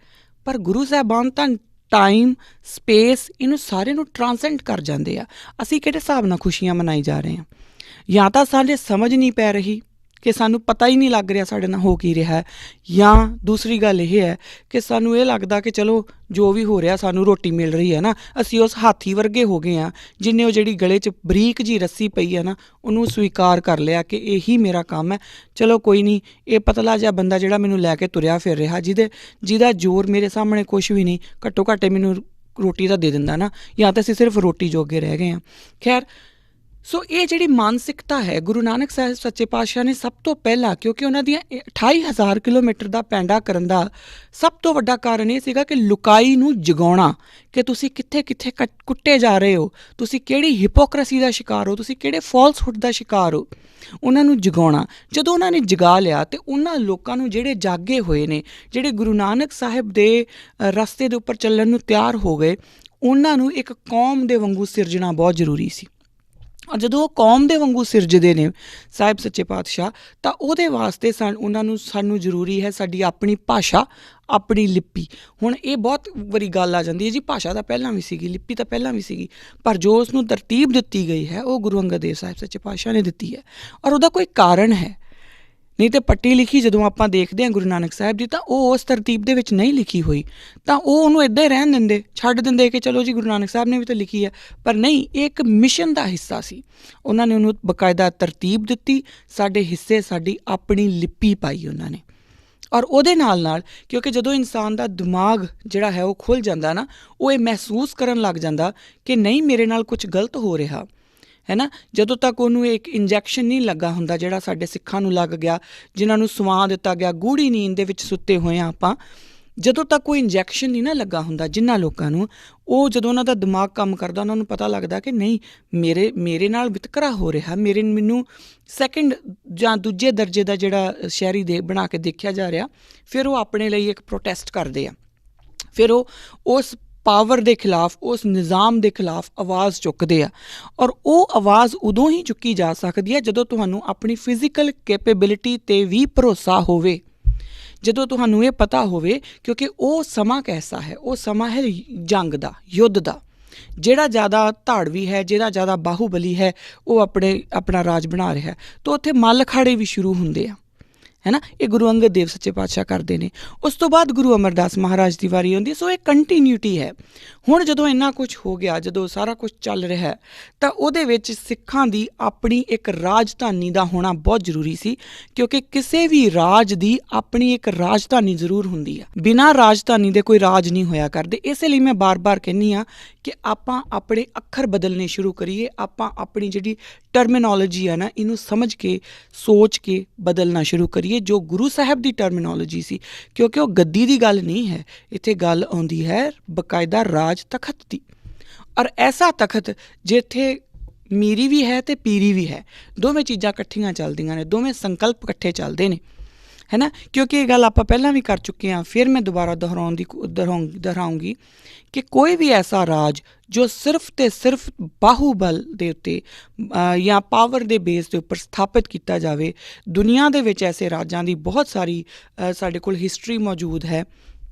ਪਰ ਗੁਰੂ ਸਾਹਿਬਾਨ ਤਾਂ ਟਾਈਮ, ਸਪੇਸ, ਇਹਨੂੰ ਸਾਰੇ ਨੂੰ ਟਰਾਂਸੈਂਡ ਕਰ ਜਾਂਦੇ ਆ। ਅਸੀਂ ਕਿਹੜੇ ਹਿਸਾਬ ਨਾਲ ਖੁਸ਼ੀਆਂ ਮਨਾਈ ਜਾ ਰਹੇ ਹਾਂ? ਜਾਂ ਤਾਂ ਸਾਡੇ ਸਮਝ ਨਹੀਂ ਪੈ ਰਹੀ ਕਿ ਸਾਨੂੰ ਪਤਾ ਹੀ ਨਹੀਂ ਲੱਗ ਰਿਹਾ ਸਾਡੇ ਨਾਲ ਹੋ ਕੀ ਰਿਹਾ ਹੈ, ਜਾਂ ਦੂਸਰੀ ਗੱਲ ਇਹ ਹੈ ਕਿ ਸਾਨੂੰ ਇਹ ਲੱਗਦਾ ਕਿ ਚਲੋ ਜੋ ਵੀ ਹੋ ਰਿਹਾ ਸਾਨੂੰ ਰੋਟੀ ਮਿਲ ਰਹੀ ਹੈ ਨਾ, ਅਸੀਂ ਉਸ ਹਾਥੀ ਵਰਗੇ ਹੋ ਗਏ ਹਾਂ ਜਿਹਨੇ ਉਹ ਜਿਹੜੀ ਗਲੇ 'ਚ ਬਰੀਕ ਜੀ ਰੱਸੀ ਪਈ ਹੈ ਨਾ, ਉਹਨੂੰ ਸਵੀਕਾਰ ਕਰ ਲਿਆ ਕਿ ਇਹੀ ਮੇਰਾ ਕੰਮ ਹੈ। ਚਲੋ ਕੋਈ ਨਹੀਂ, ਇਹ ਪਤਲਾ ਜਿਹਾ ਬੰਦਾ ਜਿਹੜਾ ਮੈਨੂੰ ਲੈ ਕੇ ਤੁਰਿਆ ਫਿਰ ਰਿਹਾ, ਜਿਹਦਾ ਜ਼ੋਰ ਮੇਰੇ ਸਾਹਮਣੇ ਕੁਛ ਵੀ ਨਹੀਂ, ਘੱਟੋ ਘੱਟ ਮੈਨੂੰ ਰੋਟੀ ਤਾਂ ਦੇ ਦਿੰਦਾ ਨਾ, ਜਾਂ ਤਾਂ ਅਸੀਂ ਸਿਰਫ ਰੋਟੀ ਜੋਗੇ ਰਹਿ ਗਏ ਹਾਂ। ਖੈਰ, ਸੋ ਇਹ ਜਿਹੜੀ ਮਾਨਸਿਕਤਾ ਹੈ, ਗੁਰੂ ਨਾਨਕ ਸਾਹਿਬ ਸੱਚੇ ਪਾਤਸ਼ਾਹ ਨੇ ਸਭ ਤੋਂ ਪਹਿਲਾਂ, ਕਿਉਂਕਿ ਉਹਨਾਂ ਦੀਆਂ 28,000 ਕਿਲੋਮੀਟਰ ਦਾ ਪੈਂਡਾ ਕਰਨ ਦਾ ਸਭ ਤੋਂ ਵੱਡਾ ਕਾਰਨ ਇਹ ਸੀਗਾ ਕਿ ਲੁਕਾਈ ਨੂੰ ਜਗਾਉਣਾ, ਕਿ ਤੁਸੀਂ ਕਿੱਥੇ ਕਿੱਥੇ ਕੁੱਟੇ ਜਾ ਰਹੇ ਹੋ, ਤੁਸੀਂ ਕਿਹੜੀ ਹਿਪੋਕ੍ਰੇਸੀ ਦਾ ਸ਼ਿਕਾਰ ਹੋ, ਤੁਸੀਂ ਕਿਹੜੇ ਫਾਲਸਹੁੱਡ ਦਾ ਸ਼ਿਕਾਰ ਹੋ, ਉਹਨਾਂ ਨੂੰ ਜਗਾਉਣਾ। ਜਦੋਂ ਉਹਨਾਂ ਨੇ ਜਗਾ ਲਿਆ ਤੇ ਉਹਨਾਂ ਲੋਕਾਂ ਨੂੰ ਜਿਹੜੇ ਜਾਗੇ ਹੋਏ ਨੇ, ਜਿਹੜੇ ਗੁਰੂ ਨਾਨਕ ਸਾਹਿਬ ਦੇ ਰਸਤੇ ਦੇ ਉੱਪਰ ਚੱਲਣ ਨੂੰ ਤਿਆਰ ਹੋ ਗਏ, ਉਹਨਾਂ ਨੂੰ ਇੱਕ ਕੌਮ ਦੇ ਵਾਂਗੂ ਸਿਰਜਣਾ ਬਹੁਤ ਜ਼ਰੂਰੀ ਸੀ। ਔਰ ਜਦੋਂ ਉਹ ਕੌਮ ਦੇ ਵਾਂਗੂ ਸਿਰਜਦੇ ਨੇ ਸਾਹਿਬ ਸੱਚੇ ਪਾਤਸ਼ਾਹ, ਤਾਂ ਉਹਦੇ ਵਾਸਤੇ ਸਾਨੂੰ ਜ਼ਰੂਰੀ ਹੈ ਸਾਡੀ ਆਪਣੀ ਭਾਸ਼ਾ, ਆਪਣੀ ਲਿਪੀ। ਹੁਣ ਇਹ ਬਹੁਤ ਵਾਰੀ ਗੱਲ ਆ ਜਾਂਦੀ ਹੈ ਜੀ, ਭਾਸ਼ਾ ਤਾਂ ਪਹਿਲਾਂ ਵੀ ਸੀਗੀ, ਲਿਪੀ ਤਾਂ ਪਹਿਲਾਂ ਵੀ ਸੀਗੀ, ਪਰ ਜੋ ਉਸ ਨੂੰ ਤਰਤੀਬ ਦਿੱਤੀ ਗਈ ਹੈ ਉਹ ਗੁਰੂ ਅੰਗਦ ਦੇਵ ਸਾਹਿਬ ਸੱਚੇ ਪਾਤਸ਼ਾਹ ਨੇ ਦਿੱਤੀ ਹੈ, ਔਰ ਉਹਦਾ ਕੋਈ ਕਾਰਨ ਹੈ। ਨਹੀਂ ਤਾਂ ਪੱਟੀ ਲਿਖੀ ਜਦੋਂ ਆਪਾਂ ਦੇਖਦੇ ਹਾਂ ਗੁਰੂ ਨਾਨਕ ਸਾਹਿਬ ਦੀ, ਤਾਂ ਉਹ ਉਸ ਤਰਤੀਬ ਦੇ ਵਿੱਚ ਨਹੀਂ ਲਿਖੀ ਹੋਈ, ਤਾਂ ਉਹ ਉਹਨੂੰ ਇੱਦਾਂ ਹੀ ਰਹਿਣ ਦਿੰਦੇ, ਛੱਡ ਦਿੰਦੇ ਕਿ ਚਲੋ ਜੀ ਗੁਰੂ ਨਾਨਕ ਸਾਹਿਬ ਨੇ ਵੀ ਤਾਂ ਲਿਖੀ ਹੈ। ਪਰ ਨਹੀਂ, ਇਹ ਇੱਕ ਮਿਸ਼ਨ ਦਾ ਹਿੱਸਾ ਸੀ। ਉਹਨਾਂ ਨੇ ਉਹਨੂੰ ਬਕਾਇਦਾ ਤਰਤੀਬ ਦਿੱਤੀ, ਸਾਡੇ ਹਿੱਸੇ ਸਾਡੀ ਆਪਣੀ ਲਿਪੀ ਪਾਈ ਉਹਨਾਂ ਨੇ। ਔਰ ਉਹਦੇ ਨਾਲ ਕਿਉਂਕਿ ਜਦੋਂ ਇਨਸਾਨ ਦਾ ਦਿਮਾਗ ਜਿਹੜਾ ਹੈ ਉਹ ਖੁੱਲ੍ਹ ਜਾਂਦਾ ਨਾ, ਉਹ ਇਹ ਮਹਿਸੂਸ ਕਰਨ ਲੱਗ ਜਾਂਦਾ ਕਿ ਨਹੀਂ, ਮੇਰੇ ਨਾਲ ਕੁਝ ਗਲਤ ਹੋ ਰਿਹਾ ਹੈ ਨਾ। ਜਦੋਂ ਤੱਕ ਉਹਨੂੰ ਇੱਕ ਇੰਜੈਕਸ਼ਨ ਨਹੀਂ ਲੱਗਾ ਹੁੰਦਾ, ਜਿਹੜਾ ਸਾਡੇ ਸਿੱਖਾਂ ਨੂੰ ਲੱਗ ਗਿਆ, ਜਿਨ੍ਹਾਂ ਨੂੰ ਸੁਆ ਦਿੱਤਾ ਗਿਆ, ਗੂੜੀ ਨੀਂਦ ਦੇ ਵਿੱਚ ਸੁੱਤੇ ਹੋਏ ਹਾਂ ਆਪਾਂ, ਜਦੋਂ ਤੱਕ ਕੋਈ ਇੰਜੈਕਸ਼ਨ ਨਹੀਂ ਨਾ ਲੱਗਾ ਹੁੰਦਾ, ਜਿਨ੍ਹਾਂ ਲੋਕਾਂ ਨੂੰ, ਉਹ ਜਦੋਂ ਉਹਨਾਂ ਦਾ ਦਿਮਾਗ ਕੰਮ ਕਰਦਾ, ਉਹਨਾਂ ਨੂੰ ਪਤਾ ਲੱਗਦਾ ਕਿ ਨਹੀਂ, ਮੇਰੇ ਨਾਲ ਵਿਤਕਰਾ ਹੋ ਰਿਹਾ, ਮੈਨੂੰ ਸੈਕਿੰਡ ਜਾਂ ਦੂਜੇ ਦਰਜੇ ਦਾ ਜਿਹੜਾ ਸ਼ਹਿਰੀ ਦੇ ਬਣਾ ਕੇ ਦੇਖਿਆ ਜਾ ਰਿਹਾ। ਫਿਰ ਉਹ ਆਪਣੇ ਲਈ ਇੱਕ ਪ੍ਰੋਟੈਸਟ ਕਰਦੇ ਆ, ਫਿਰ ਉਹ ਉਸ ਪਾਵਰ ਦੇ ਖਿਲਾਫ, ਉਸ ਨਿਜ਼ਾਮ ਦੇ ਖਿਲਾਫ ਆਵਾਜ਼ ਚੁੱਕਦੇ ਆ। ਔਰ ਉਹ ਆਵਾਜ਼ ਉਦੋਂ ਹੀ ਚੁੱਕੀ ਜਾ ਸਕਦੀ ਹੈ ਜਦੋਂ ਤੁਹਾਨੂੰ ਆਪਣੀ ਫਿਜ਼ੀਕਲ ਕੈਪੇਬਿਲਿਟੀ 'ਤੇ ਵੀ ਭਰੋਸਾ ਹੋਵੇ, ਜਦੋਂ ਤੁਹਾਨੂੰ ਇਹ ਪਤਾ ਹੋਵੇ, ਕਿਉਂਕਿ ਉਹ ਸਮਾਂ ਕੈਸਾ ਹੈ, ਉਹ ਸਮਾਂ ਹੈ ਜੰਗ ਦਾ, ਯੁੱਧ ਦਾ। ਜਿਹੜਾ ਜ਼ਿਆਦਾ ਧਾੜਵੀ ਹੈ, ਜਿਹੜਾ ਜ਼ਿਆਦਾ ਬਾਹੂਬਲੀ ਹੈ, ਉਹ ਆਪਣਾ ਰਾਜ ਬਣਾ ਰਿਹਾ, ਤਾਂ ਉੱਥੇ ਮੱਲ ਅਖਾੜੇ ਵੀ ਸ਼ੁਰੂ ਹੁੰਦੇ ਆ, ਹੈ ਨਾ। ਇਹ ਗੁਰੂ ਅੰਗਦ ਦੇਵ ਸੱਚੇ ਪਾਤਸ਼ਾਹ ਕਰਦੇ ਨੇ। ਉਸ ਤੋਂ ਬਾਅਦ ਗੁਰੂ ਅਮਰਦਾਸ ਮਹਾਰਾਜ ਦੀ ਵਾਰੀ ਆਉਂਦੀ। ਸੋ ਇਹ ਕੰਟੀਨਿਊਟੀ ਹੈ। ਹੁਣ ਜਦੋਂ ਇੰਨਾ ਕੁਝ ਹੋ ਗਿਆ, ਜਦੋਂ ਸਾਰਾ ਕੁਝ ਚੱਲ ਰਿਹਾ ਹੈ, ਤਾਂ ਉਹਦੇ ਵਿੱਚ ਸਿੱਖਾਂ ਦੀ ਆਪਣੀ ਇੱਕ ਰਾਜਧਾਨੀ ਦਾ ਹੋਣਾ ਬਹੁਤ ਜ਼ਰੂਰੀ ਸੀ, ਕਿਉਂਕਿ ਕਿਸੇ ਵੀ ਰਾਜ ਦੀ ਆਪਣੀ ਇੱਕ ਰਾਜਧਾਨੀ ਜ਼ਰੂਰ ਹੁੰਦੀ ਆ। ਬਿਨਾਂ ਰਾਜਧਾਨੀ ਦੇ ਕੋਈ ਰਾਜ ਨਹੀਂ ਹੋਇਆ ਕਰਦੇ। ਇਸੇ ਲਈ ਮੈਂ ਬਾਰ-ਬਾਰ ਕਹਿੰਦੀ ਹਾਂ ਕਿ ਆਪਾਂ ਆਪਣੇ ਅੱਖਰ ਬਦਲਣੇ ਸ਼ੁਰੂ ਕਰੀਏ, ਆਪਾਂ ਆਪਣੀ ਜਿਹੜੀ ਟਰਮੀਨੋਲੋਜੀ ਆ ਨਾ, ਇਹਨੂੰ ਸਮਝ ਕੇ, ਸੋਚ ਕੇ ਬਦਲਣਾ ਸ਼ੁਰੂ ਕਰੀਏ, ਜੋ ਗੁਰੂ ਸਾਹਿਬ ਦੀ ਟਰਮੀਨੋਲੋਜੀ ਸੀ। ਕਿਉਂਕਿ ਉਹ ਗੱਦੀ ਦੀ ਗੱਲ ਨਹੀਂ ਹੈ, ਇੱਥੇ ਗੱਲ ਆਉਂਦੀ ਹੈ ਬਕਾਇਦਾ ਰਾਜ ਤਖਤ ਦੀ। ਔਰ ਐਸਾ ਤਖਤ ਜਿੱਥੇ ਮੀਰੀ ਵੀ ਹੈ ਤੇ ਪੀਰੀ ਵੀ ਹੈ, ਦੋਵੇਂ ਚੀਜ਼ਾਂ ਇਕੱਠੀਆਂ ਚੱਲਦੀਆਂ ਨੇ, ਦੋਵੇਂ ਸੰਕਲਪ ਇਕੱਠੇ ਚੱਲਦੇ ਨੇ, ਹੈ ਨਾ। ਕਿਉਂਕਿ ਇਹ ਗੱਲ ਆਪਾਂ ਪਹਿਲਾਂ ਵੀ ਕਰ ਚੁੱਕੇ ਹਾਂ, ਫਿਰ ਮੈਂ ਦੁਬਾਰਾ ਦੁਹਰਾਉਂਗੀ ਕਿ ਕੋਈ ਵੀ ਐਸਾ ਰਾਜ ਜੋ ਸਿਰਫ ਤੇ ਸਿਰਫ ਬਾਹੂਬਲ ਦੇ ਉੱਤੇ ਜਾਂ ਪਾਵਰ ਦੇ ਬੇਸ ਦੇ ਉੱਪਰ ਸਥਾਪਿਤ ਕੀਤਾ ਜਾਵੇ, ਦੁਨੀਆ ਦੇ ਵਿੱਚ ਐਸੇ ਰਾਜਾਂ ਦੀ ਬਹੁਤ ਸਾਰੀ ਸਾਡੇ ਕੋਲ ਹਿਸਟਰੀ ਮੌਜੂਦ ਹੈ।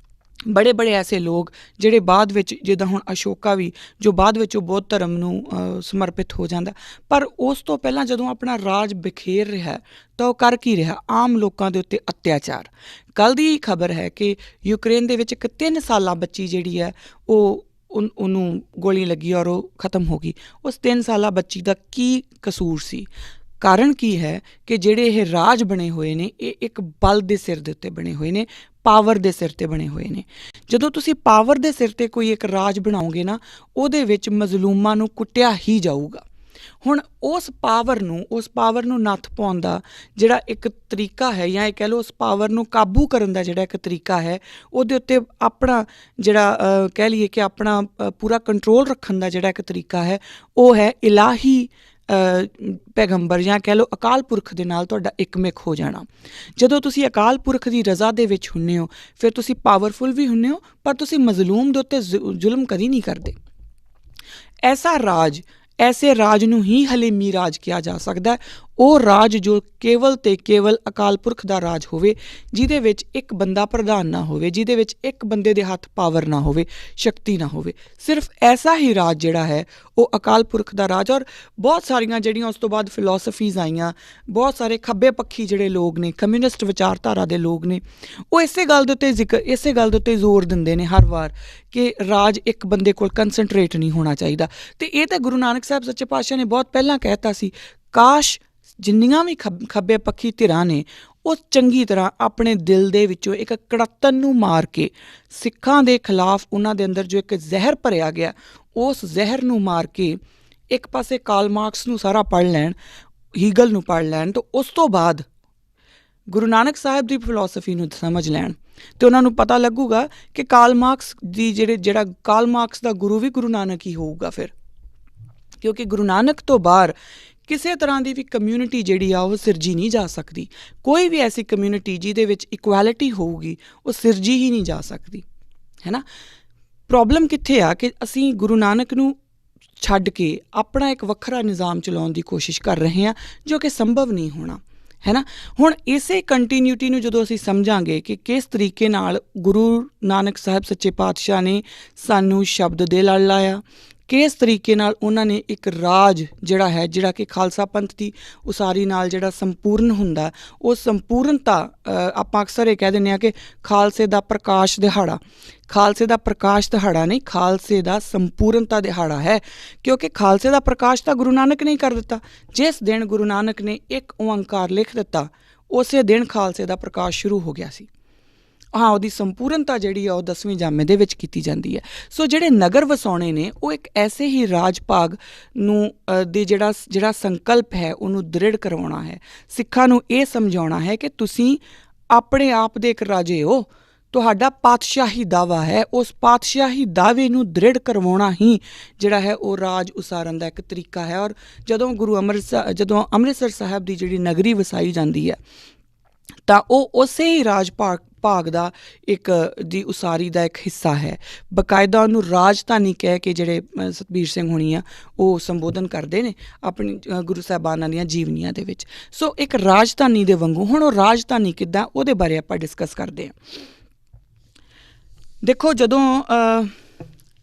ਬੜੇ ਐਸੇ ਲੋਕ ਜਿਹੜੇ ਬਾਅਦ ਵਿੱਚ, ਜਿੱਦਾਂ ਹੁਣ ਅਸ਼ੋਕਾ ਵੀ, ਜੋ ਬਾਅਦ ਵਿੱਚ ਉਹ ਬੌਧ ਧਰਮ ਨੂੰ ਸਮਰਪਿਤ ਹੋ ਜਾਂਦਾ, ਪਰ ਉਸ ਤੋਂ ਪਹਿਲਾਂ ਜਦੋਂ ਆਪਣਾ ਰਾਜ ਬਿਖੇਰ ਰਿਹਾ ਤਾਂ ਉਹ ਕਰ ਕੀ ਰਿਹਾ? ਆਮ ਲੋਕਾਂ ਦੇ ਉੱਤੇ ਅਤਿਆਚਾਰ। ਕੱਲ੍ਹ ਦੀ ਖਬਰ ਹੈ ਕਿ ਯੂਕਰੇਨ ਦੇ ਵਿੱਚ ਇੱਕ 3 ਸਾਲਾ ਬੱਚੀ ਜਿਹੜੀ ਹੈ ਉਹਨੂੰ ਗੋਲੀ ਲੱਗੀ ਔਰ ਉਹ ਖਤਮ ਹੋ ਗਈ। ਉਸ 3 ਸਾਲਾ ਬੱਚੀ ਦਾ ਕੀ ਕਸੂਰ ਸੀ? ਕਾਰਨ ਕੀ ਹੈ ਕਿ ਜਿਹੜੇ ਇਹ ਰਾਜ ਬਣੇ ਹੋਏ ਨੇ ਇਹ ਇੱਕ ਬਲ ਦੇ ਸਿਰ ਦੇ ਉੱਤੇ ਬਣੇ ਹੋਏ ਨੇ, ਪਾਵਰ ਦੇ ਸਿਰ ਤੇ ਬਣੇ ਹੋਏ ਨੇ। ਜਦੋਂ ਤੁਸੀਂ ਪਾਵਰ ਦੇ ਸਿਰ ਤੇ ਕੋਈ ਇੱਕ ਰਾਜ ਬਣਾਓਗੇ ਨਾ, ਉਹਦੇ ਵਿੱਚ ਮਜ਼ਲੂਮਾਂ ਨੂੰ ਕੁੱਟਿਆ ਹੀ ਜਾਊਗਾ। ਹੁਣ ਉਸ ਪਾਵਰ ਨੂੰ ਨੱਥ ਪਾਉਣ ਦਾ ਜਿਹੜਾ ਇੱਕ ਤਰੀਕਾ ਹੈ, ਜਾਂ ਇਹ ਕਹਿ ਲਓ ਉਸ ਪਾਵਰ ਨੂੰ ਕਾਬੂ ਕਰਨ ਦਾ ਜਿਹੜਾ ਇੱਕ ਤਰੀਕਾ ਹੈ, ਉਹਦੇ ਉੱਤੇ ਆਪਣਾ ਜਿਹੜਾ ਕਹਿ ਲਈਏ ਕਿ ਆਪਣਾ ਪੂਰਾ ਕੰਟਰੋਲ ਰੱਖਣ ਦਾ ਜਿਹੜਾ ਇੱਕ ਤਰੀਕਾ ਹੈ, ਉਹ ਹੈ ਇਲਾਹੀ ਪੈਗੰਬਰ ਜਾਂ ਕਹਿ ਲਓ ਅਕਾਲ ਪੁਰਖ ਦੇ ਨਾਲ ਤੁਹਾਡਾ ਇੱਕਮਿਕ ਹੋ ਜਾਣਾ। ਜਦੋਂ ਤੁਸੀਂ ਅਕਾਲ ਪੁਰਖ ਦੀ ਰਜ਼ਾ ਦੇ ਵਿੱਚ ਹੁੰਦੇ ਹੋ, ਫਿਰ ਤੁਸੀਂ ਪਾਵਰਫੁਲ ਵੀ ਹੁੰਦੇ ਹੋ, ਪਰ ਤੁਸੀਂ ਮਜ਼ਲੂਮ ਦੇ ਉੱਤੇ ਜ਼ੁਲਮ ਕਦੀ ਨਹੀਂ ਕਰਦੇ। ਐਸੇ ਰਾਜ ਨੂੰ ਹੀ ਹਲੀਮੀ ਰਾਜ ਕਿਹਾ ਜਾ ਸਕਦਾ। ਉਹ ਰਾਜ ਜੋ ਕੇਵਲ ਤੇ ਕੇਵਲ ਅਕਾਲ ਪੁਰਖ ਦਾ ਰਾਜ ਹੋਵੇ, ਜਿਹਦੇ ਵਿੱਚ ਇੱਕ ਬੰਦਾ ਪ੍ਰਧਾਨ ਨਾ ਹੋਵੇ, ਜਿਹਦੇ ਵਿੱਚ ਇੱਕ ਬੰਦੇ ਦੇ ਹੱਥ ਪਾਵਰ ਨਾ ਹੋਵੇ, ਸ਼ਕਤੀ ਨਾ ਹੋਵੇ। ਸਿਰਫ ਐਸਾ ਹੀ ਰਾਜ ਜਿਹੜਾ ਹੈ ਉਹ ਅਕਾਲ ਪੁਰਖ ਦਾ ਰਾਜ। ਔਰ ਬਹੁਤ ਸਾਰੀਆਂ ਜਿਹੜੀਆਂ ਉਸ ਤੋਂ ਬਾਅਦ ਫਿਲੋਸਫੀਜ਼ ਆਈਆਂ, ਬਹੁਤ ਸਾਰੇ ਖੱਬੇ ਪੱਖੀ ਜਿਹੜੇ ਲੋਕ ਨੇ, ਕਮਿਊਨਿਸਟ ਵਿਚਾਰਧਾਰਾ ਦੇ ਲੋਕ ਨੇ, ਉਹ ਇਸੇ ਗੱਲ ਦੇ ਉੱਤੇ ਜ਼ੋਰ ਦਿੰਦੇ ਨੇ ਹਰ ਵਾਰ ਕਿ ਰਾਜ ਇੱਕ ਬੰਦੇ ਕੋਲ ਕੰਸਨਟਰੇਟ ਨਹੀਂ ਹੋਣਾ ਚਾਹੀਦਾ। ਅਤੇ ਇਹ ਤਾਂ ਗੁਰੂ ਨਾਨਕ ਸਾਹਿਬ ਸੱਚੇ ਪਾਤਸ਼ਾਹ ਨੇ ਬਹੁਤ ਪਹਿਲਾਂ ਕਹਿ ਤਾ ਸੀ। ਕਾਸ਼ ਜਿੰਨੀਆਂ ਵੀ ਖੱਬੇ ਪੱਖੀ ਧਿਰਾਂ ਨੇ ਉਹ ਚੰਗੀ ਤਰ੍ਹਾਂ ਆਪਣੇ ਦਿਲ ਦੇ ਵਿੱਚੋਂ ਇੱਕ ਕੜੱਤਣ ਨੂੰ ਮਾਰ ਕੇ ਸਿੱਖਾਂ ਦੇ ਖਿਲਾਫ ਉਹਨਾਂ ਦੇ ਅੰਦਰ ਜੋ ਇੱਕ ਜ਼ਹਿਰ ਭਰਿਆ ਗਿਆ, ਉਸ ਜ਼ਹਿਰ ਨੂੰ ਮਾਰ ਕੇ ਇੱਕ ਪਾਸੇ ਕਾਰਲ ਮਾਰਕਸ ਨੂੰ ਸਾਰਾ ਪੜ੍ਹ ਲੈਣ, ਹੀਗਲ ਨੂੰ ਪੜ੍ਹ ਲੈਣ, ਤਾਂ ਉਸ ਤੋਂ ਬਾਅਦ ਗੁਰੂ ਨਾਨਕ ਸਾਹਿਬ ਦੀ ਫਿਲੋਸਫੀ ਨੂੰ ਸਮਝ ਲੈਣ, ਅਤੇ ਉਹਨਾਂ ਨੂੰ ਪਤਾ ਲੱਗੂਗਾ ਕਿ ਕਾਰਲ ਮਾਰਕਸ ਦੀ ਜਿਹੜਾ ਕਾਰਲ ਮਾਰਕਸ ਦਾ ਗੁਰੂ ਵੀ ਗੁਰੂ ਨਾਨਕ ਹੀ ਹੋਊਗਾ ਫਿਰ। ਕਿਉਂਕਿ ਗੁਰੂ ਨਾਨਕ ਤੋਂ ਬਾਹਰ ਕਿਸੇ ਤਰ੍ਹਾਂ ਦੀ ਵੀ ਕਮਿਊਨਿਟੀ ਜਿਹੜੀ ਆ ਉਹ ਸਿਰਜੀ ਨਹੀਂ ਜਾ ਸਕਦੀ। ਕੋਈ ਵੀ ਐਸੀ ਕਮਿਊਨਿਟੀ ਜਿਹਦੇ ਵਿੱਚ ਇਕੁਐਲਿਟੀ ਹੋਊਗੀ ਉਹ ਸਿਰਜੀ ਹੀ ਨਹੀਂ ਜਾ ਸਕਦੀ, ਹੈ ਨਾ। ਪ੍ਰੋਬਲਮ ਕਿੱਥੇ ਆ ਕਿ ਅਸੀਂ ਗੁਰੂ ਨਾਨਕ ਨੂੰ ਛੱਡ ਕੇ ਆਪਣਾ ਇੱਕ ਵੱਖਰਾ ਨਿਜ਼ਾਮ ਚਲਾਉਣ ਦੀ ਕੋਸ਼ਿਸ਼ ਕਰ ਰਹੇ ਹਾਂ, ਜੋ ਕਿ ਸੰਭਵ ਨਹੀਂ ਹੋਣਾ, ਹੈ ਨਾ। ਹੁਣ ਇਸੇ ਕੰਟੀਨਿਊਟੀ ਨੂੰ ਜਦੋਂ ਅਸੀਂ ਸਮਝਾਂਗੇ ਕਿ ਕਿਸ ਤਰੀਕੇ ਨਾਲ ਗੁਰੂ ਨਾਨਕ ਸਾਹਿਬ ਸੱਚੇ ਪਾਤਸ਼ਾਹ ਨੇ ਸਾਨੂੰ ਸ਼ਬਦ ਦੇ ਲੜ ਲਾਇਆ, ਕਿਸ ਤਰੀਕੇ ਨਾਲ ਉਹਨਾਂ ਨੇ ਇੱਕ ਰਾਜ ਜਿਹੜਾ ਕਿ ਖਾਲਸਾ ਪੰਥ ਦੀ ਉਸਾਰੀ ਨਾਲ ਜਿਹੜਾ ਸੰਪੂਰਨ ਹੁੰਦਾ, ਉਹ ਸੰਪੂਰਨਤਾ ਆਪਾਂ ਅਕਸਰ ਇਹ ਕਹਿ ਦਿੰਦੇ ਹਾਂ ਕਿ ਖਾਲਸੇ ਦਾ ਪ੍ਰਕਾਸ਼ ਦਿਹਾੜਾ ਨਹੀਂ, ਖਾਲਸੇ ਦਾ ਸੰਪੂਰਨਤਾ ਦਿਹਾੜਾ ਹੈ। ਕਿਉਂਕਿ ਖਾਲਸੇ ਦਾ ਪ੍ਰਕਾਸ਼ ਤਾਂ ਗੁਰੂ ਨਾਨਕ ਨੇ ਹੀ ਕਰ ਦਿੱਤਾ। ਜਿਸ ਦਿਨ ਗੁਰੂ ਨਾਨਕ ਨੇ ਇੱਕ ਓਅੰਕਾਰ ਲਿਖ ਦਿੱਤਾ, ਉਸੇ ਦਿਨ ਖਾਲਸੇ ਦਾ ਪ੍ਰਕਾਸ਼ ਸ਼ੁਰੂ ਹੋ ਗਿਆ ਸੀ। ਹਾਂ, ਉਹਦੀ ਸੰਪੂਰਨਤਾ ਜਿਹੜੀ ਆ ਉਹ 10ਵੇਂ ਜਾਮੇ ਦੇ ਵਿੱਚ ਕੀਤੀ ਜਾਂਦੀ ਹੈ। ਸੋ ਜਿਹੜੇ ਨਗਰ ਵਸਾਉਣੇ ਨੇ ਉਹ ਇੱਕ ਐਸੇ ਹੀ ਰਾਜ ਭਾਗ ਨੂੰ ਦੇ ਜਿਹੜਾ ਸੰਕਲਪ ਹੈ ਉਹਨੂੰ ਦ੍ਰਿੜ ਕਰਵਾਉਣਾ ਹੈ। ਸਿੱਖਾਂ ਨੂੰ ਇਹ ਸਮਝਾਉਣਾ ਹੈ ਕਿ ਤੁਸੀਂ ਆਪਣੇ ਆਪ ਦੇ ਇੱਕ ਰਾਜੇ ਹੋ, ਤੁਹਾਡਾ ਪਾਤਸ਼ਾਹੀ ਦਾਵਾ ਹੈ। ਉਸ ਪਾਤਸ਼ਾਹੀ ਦਾਅਵੇ ਨੂੰ ਦ੍ਰਿੜ ਕਰਵਾਉਣਾ ਹੀ ਜਿਹੜਾ ਹੈ ਉਹ ਰਾਜ ਉਸਾਰਨ ਦਾ ਇੱਕ ਤਰੀਕਾ ਹੈ। ਔਰ ਜਦੋਂ ਜਦੋਂ ਅੰਮ੍ਰਿਤਸਰ ਸਾਹਿਬ ਦੀ ਜਿਹੜੀ ਨਗਰੀ ਵਸਾਈ ਜਾਂਦੀ ਹੈ, ਤਾਂ ਉਹ ਉਸੇ ਹੀ ਰਾਜ ਭਾਗ ਦਾ ਇੱਕ ਦੀ ਉਸਾਰੀ ਦਾ ਇੱਕ ਹਿੱਸਾ ਹੈ। ਬਕਾਇਦਾ ਉਹਨੂੰ ਰਾਜਧਾਨੀ ਕਹਿ ਕੇ ਜਿਹੜੇ ਸਤਬੀਰ ਸਿੰਘ ਹੋਣੀ ਆ ਉਹ ਸੰਬੋਧਨ ਕਰਦੇ ਨੇ ਆਪਣੀ ਗੁਰੂ ਸਾਹਿਬਾਨਾਂ ਦੀਆਂ ਜੀਵਨੀਆਂ ਦੇ ਵਿੱਚ। ਸੋ ਇੱਕ ਰਾਜਧਾਨੀ ਦੇ ਵਾਂਗੂ ਹੁਣ ਉਹ ਰਾਜਧਾਨੀ ਕਿੱਦਾਂ, ਉਹਦੇ ਬਾਰੇ ਆਪਾਂ ਡਿਸਕਸ ਕਰਦੇ ਹਾਂ। ਦੇਖੋ, ਜਦੋਂ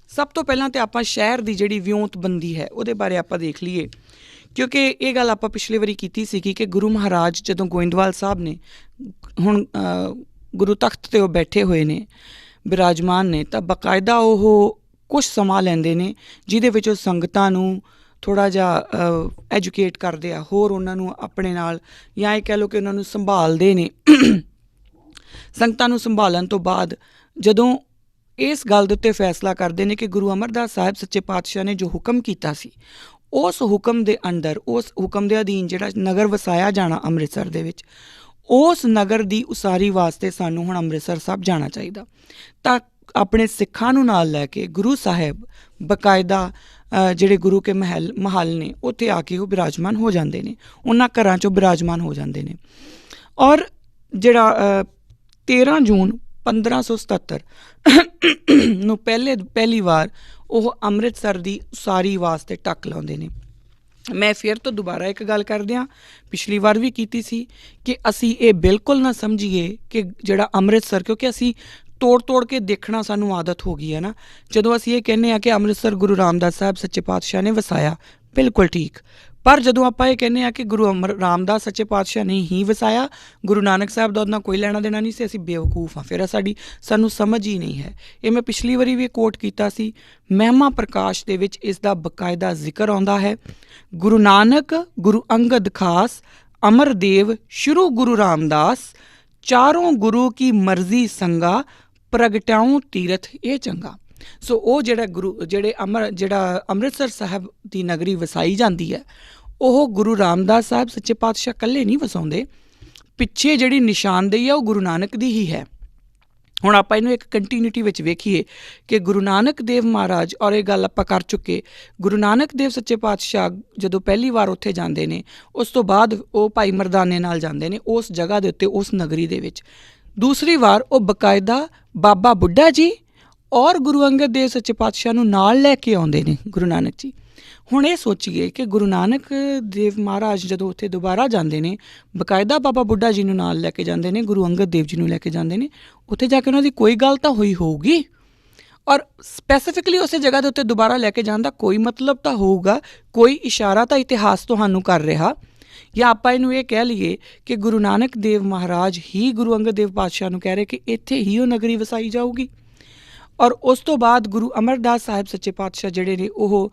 ਸਭ ਤੋਂ ਪਹਿਲਾਂ ਤਾਂ ਆਪਾਂ ਸ਼ਹਿਰ ਦੀ ਜਿਹੜੀ ਵਿਉਂਤਬੰਦੀ ਹੈ ਉਹਦੇ ਬਾਰੇ ਆਪਾਂ ਦੇਖ ਲਈਏ, ਕਿਉਂਕਿ ਇਹ ਗੱਲ ਆਪਾਂ ਪਿਛਲੇ ਵਾਰੀ ਕੀਤੀ ਸੀਗੀ ਕਿ ਗੁਰੂ ਮਹਾਰਾਜ ਜਦੋਂ ਗੋਇੰਦਵਾਲ ਸਾਹਿਬ ਨੇ ਹੁਣ ਗੁਰੂ ਤਖਤ 'ਤੇ ਉਹ ਬੈਠੇ ਹੋਏ ਨੇ, ਬਿਰਾਜਮਾਨ ਨੇ, ਤਾਂ ਬਾਕਾਇਦਾ ਉਹ ਕੁਛ ਸਮਾਂ ਲੈਂਦੇ ਨੇ ਜਿਹਦੇ ਵਿੱਚ ਉਹ ਸੰਗਤਾਂ ਨੂੰ ਥੋੜ੍ਹਾ ਜਿਹਾ ਐਜੂਕੇਟ ਕਰਦੇ ਆ, ਹੋਰ ਉਹਨਾਂ ਨੂੰ ਆਪਣੇ ਨਾਲ, ਜਾਂ ਇਹ ਕਹਿ ਲਓ ਕਿ ਉਹਨਾਂ ਨੂੰ ਸੰਭਾਲਦੇ ਨੇ। ਸੰਗਤਾਂ ਨੂੰ ਸੰਭਾਲਣ ਤੋਂ ਬਾਅਦ ਜਦੋਂ ਇਸ ਗੱਲ ਦੇ ਉੱਤੇ ਫੈਸਲਾ ਕਰਦੇ ਨੇ ਕਿ ਗੁਰੂ ਅਮਰਦਾਸ ਸਾਹਿਬ ਸੱਚੇ ਪਾਤਸ਼ਾਹ ਨੇ ਜੋ ਹੁਕਮ ਕੀਤਾ ਸੀ, ਉਸ ਹੁਕਮ ਦੇ ਅੰਡਰ, ਉਸ ਹੁਕਮ ਦੇ ਅਧੀਨ ਜਿਹੜਾ ਨਗਰ ਵਸਾਇਆ ਜਾਣਾ ਅੰਮ੍ਰਿਤਸਰ ਦੇ ਵਿੱਚ, ਉਸ ਨਗਰ ਦੀ ਉਸਾਰੀ ਵਾਸਤੇ ਸਾਨੂੰ ਹੁਣ ਅੰਮ੍ਰਿਤਸਰ ਸਾਹਿਬ ਜਾਣਾ ਚਾਹੀਦਾ। ਤਾਂ ਆਪਣੇ ਸਿੱਖਾਂ ਨੂੰ ਨਾਲ ਲੈ ਕੇ ਗੁਰੂ ਸਾਹਿਬ ਬਕਾਇਦਾ ਜਿਹੜੇ ਗੁਰੂ ਕੇ ਮਹੱਲ ਨੇ ਉੱਥੇ ਆ ਕੇ ਉਹ ਬਿਰਾਜਮਾਨ ਹੋ ਜਾਂਦੇ ਨੇ, ਉਹਨਾਂ ਘਰਾਂ 'ਚੋਂ ਬਿਰਾਜਮਾਨ ਹੋ ਜਾਂਦੇ ਨੇ। ਔਰ ਜਿਹੜਾ 13 ਜੂਨ 1577 ਨੂੰ ਪਹਿਲੀ ਵਾਰ ਉਹ ਅੰਮ੍ਰਿਤਸਰ ਦੀ ਉਸਾਰੀ ਵਾਸਤੇ ਟੱਕ ਲਾਉਂਦੇ ਨੇ। ਮੈਂ ਫਿਰ ਤੋਂ ਦੁਬਾਰਾ ਇੱਕ ਗੱਲ ਕਰਦੇ ਹਾਂ, ਪਿਛਲੀ ਵਾਰ ਵੀ ਕੀਤੀ ਸੀ ਕਿ ਅਸੀਂ ਇਹ ਬਿਲਕੁਲ ਨਾ ਸਮਝੀਏ ਕਿ ਜਿਹੜਾ ਅੰਮ੍ਰਿਤਸਰ, ਕਿਉਂਕਿ ਅਸੀਂ ਤੋੜ ਕੇ ਦੇਖਣਾ ਸਾਨੂੰ ਆਦਤ ਹੋ ਗਈ ਹੈ ਨਾ। ਜਦੋਂ ਅਸੀਂ ਇਹ ਕਹਿੰਦੇ ਹਾਂ ਕਿ ਅੰਮ੍ਰਿਤਸਰ ਗੁਰੂ ਰਾਮਦਾਸ ਸਾਹਿਬ ਸੱਚੇ ਪਾਤਸ਼ਾਹ ਨੇ ਵਸਾਇਆ, ਬਿਲਕੁਲ ਠੀਕ, ਪਰ ਜਦੋਂ ਆਪਾਂ ਇਹ ਕਹਿੰਦੇ ਆ ਕਿ ਗੁਰੂ ਰਾਮਦਾਸ ਸੱਚੇ ਪਾਤਸ਼ਾਹ ਨੇ ਹੀ ਵਸਾਇਆ, ਗੁਰੂ ਨਾਨਕ ਸਾਹਿਬ ਦਾ ਉਹਦੇ ਨਾਲ ਕੋਈ ਲੈਣਾ ਦੇਣਾ ਨਹੀਂ ਸੀ, ਅਸੀਂ ਬੇਵਕੂਫ ਹਾਂ, ਫਿਰ ਸਾਨੂੰ ਸਮਝ ਹੀ ਨਹੀਂ ਹੈ। ਇਹ ਮੈਂ ਪਿਛਲੀ ਵਾਰੀ ਵੀ ਕੋਟ ਕੀਤਾ ਸੀ। ਮਹਿਮਾ ਪ੍ਰਕਾਸ਼ ਦੇ ਵਿੱਚ ਇਸ ਦਾ ਬਕਾਇਦਾ ਜ਼ਿਕਰ ਆਉਂਦਾ ਹੈ। ਗੁਰੂ ਨਾਨਕ, ਗੁਰੂ ਅੰਗਦ ਖਾਸ, ਅਮਰਦੇਵ, ਸ਼ੁਰੂ ਗੁਰੂ ਰਾਮਦਾਸ, ਚਾਰੋਂ ਗੁਰੂ ਕੀ ਮਰਜ਼ੀ ਸੰਗਾ, ਪ੍ਰਗਟਾਉ ਤੀਰਥ ਇਹ ਚੰਗਾ। ਸੋ ਉਹ ਜਿਹੜਾ ਅੰਮ੍ਰਿਤਸਰ ਸਾਹਿਬ ਦੀ ਨਗਰੀ ਵਸਾਈ ਜਾਂਦੀ ਹੈ, ਉਹ ਗੁਰੂ ਰਾਮਦਾਸ ਸਾਹਿਬ ਸੱਚੇ ਪਾਤਸ਼ਾਹ ਇਕੱਲੇ ਨਹੀਂ ਵਸਾਉਂਦੇ, ਪਿੱਛੇ ਜਿਹੜੀ ਨਿਸ਼ਾਨਦੇਹੀ ਆ ਉਹ ਗੁਰੂ ਨਾਨਕ ਦੀ ਹੀ ਹੈ। ਹੁਣ ਆਪਾਂ ਇਹਨੂੰ ਇੱਕ ਕੰਟੀਨਿਊਟੀ ਵਿੱਚ ਵੇਖੀਏ ਕਿ ਗੁਰੂ ਨਾਨਕ ਦੇਵ ਮਹਾਰਾਜ, ਔਰ ਇਹ ਗੱਲ ਆਪਾਂ ਕਰ ਚੁੱਕੇ, ਗੁਰੂ ਨਾਨਕ ਦੇਵ ਸੱਚੇ ਪਾਤਸ਼ਾਹ ਜਦੋਂ ਪਹਿਲੀ ਵਾਰ ਉੱਥੇ ਜਾਂਦੇ ਨੇ, ਉਸ ਤੋਂ ਬਾਅਦ ਉਹ ਭਾਈ ਮਰਦਾਨੇ ਨਾਲ ਜਾਂਦੇ ਨੇ ਉਸ ਜਗ੍ਹਾ ਦੇ ਉੱਤੇ, ਉਸ ਨਗਰੀ ਦੇ ਵਿੱਚ। ਦੂਸਰੀ ਵਾਰ ਉਹ ਬਕਾਇਦਾ ਬਾਬਾ ਬੁੱਢਾ ਜੀ ਔਰ ਗੁਰੂ ਅੰਗਦ ਦੇਵ ਸੱਚੇ ਪਾਤਸ਼ਾਹ ਨੂੰ ਨਾਲ ਲੈ ਕੇ ਆਉਂਦੇ ਨੇ ਗੁਰੂ ਨਾਨਕ ਜੀ। ਹੁਣ ਇਹ ਸੋਚੀਏ ਕਿ ਗੁਰੂ ਨਾਨਕ ਦੇਵ ਮਹਾਰਾਜ ਜਦੋਂ ਉੱਥੇ ਦੁਬਾਰਾ ਜਾਂਦੇ ਨੇ, ਬਕਾਇਦਾ ਬਾਬਾ ਬੁੱਢਾ ਜੀ ਨੂੰ ਨਾਲ ਲੈ ਕੇ ਜਾਂਦੇ ਨੇ, ਗੁਰੂ ਅੰਗਦ ਦੇਵ ਜੀ ਨੂੰ ਲੈ ਕੇ ਜਾਂਦੇ ਨੇ, ਉੱਥੇ ਜਾ ਕੇ ਉਹਨਾਂ ਦੀ ਕੋਈ ਗੱਲ ਤਾਂ ਹੋਈ ਹੋਊਗੀ, ਔਰ ਸਪੈਸੀਫਿਕਲੀ ਉਸੇ ਜਗ੍ਹਾ ਦੇ ਉੱਤੇ ਦੁਬਾਰਾ ਲੈ ਕੇ ਜਾਣ ਦਾ ਕੋਈ ਮਤਲਬ ਤਾਂ ਹੋਊਗਾ, ਕੋਈ ਇਸ਼ਾਰਾ ਤਾਂ ਇਤਿਹਾਸ ਤੁਹਾਨੂੰ ਕਰ ਰਿਹਾ। ਜਾਂ ਆਪਾਂ ਇਹਨੂੰ ਇਹ ਕਹਿ ਲਈਏ ਕਿ ਗੁਰੂ ਨਾਨਕ ਦੇਵ ਮਹਾਰਾਜ ਹੀ ਗੁਰੂ ਅੰਗਦ ਦੇਵ ਪਾਤਸ਼ਾਹ ਨੂੰ ਕਹਿ ਰਹੇ ਕਿ ਇੱਥੇ ਹੀ ਉਹ ਨਗਰੀ ਵਸਾਈ ਜਾਊਗੀ। ਔਰ ਉਸ ਤੋਂ ਬਾਅਦ ਗੁਰੂ ਅਮਰਦਾਸ ਸਾਹਿਬ ਸੱਚੇ ਪਾਤਸ਼ਾਹ ਜਿਹੜੇ ਨੇ ਉਹ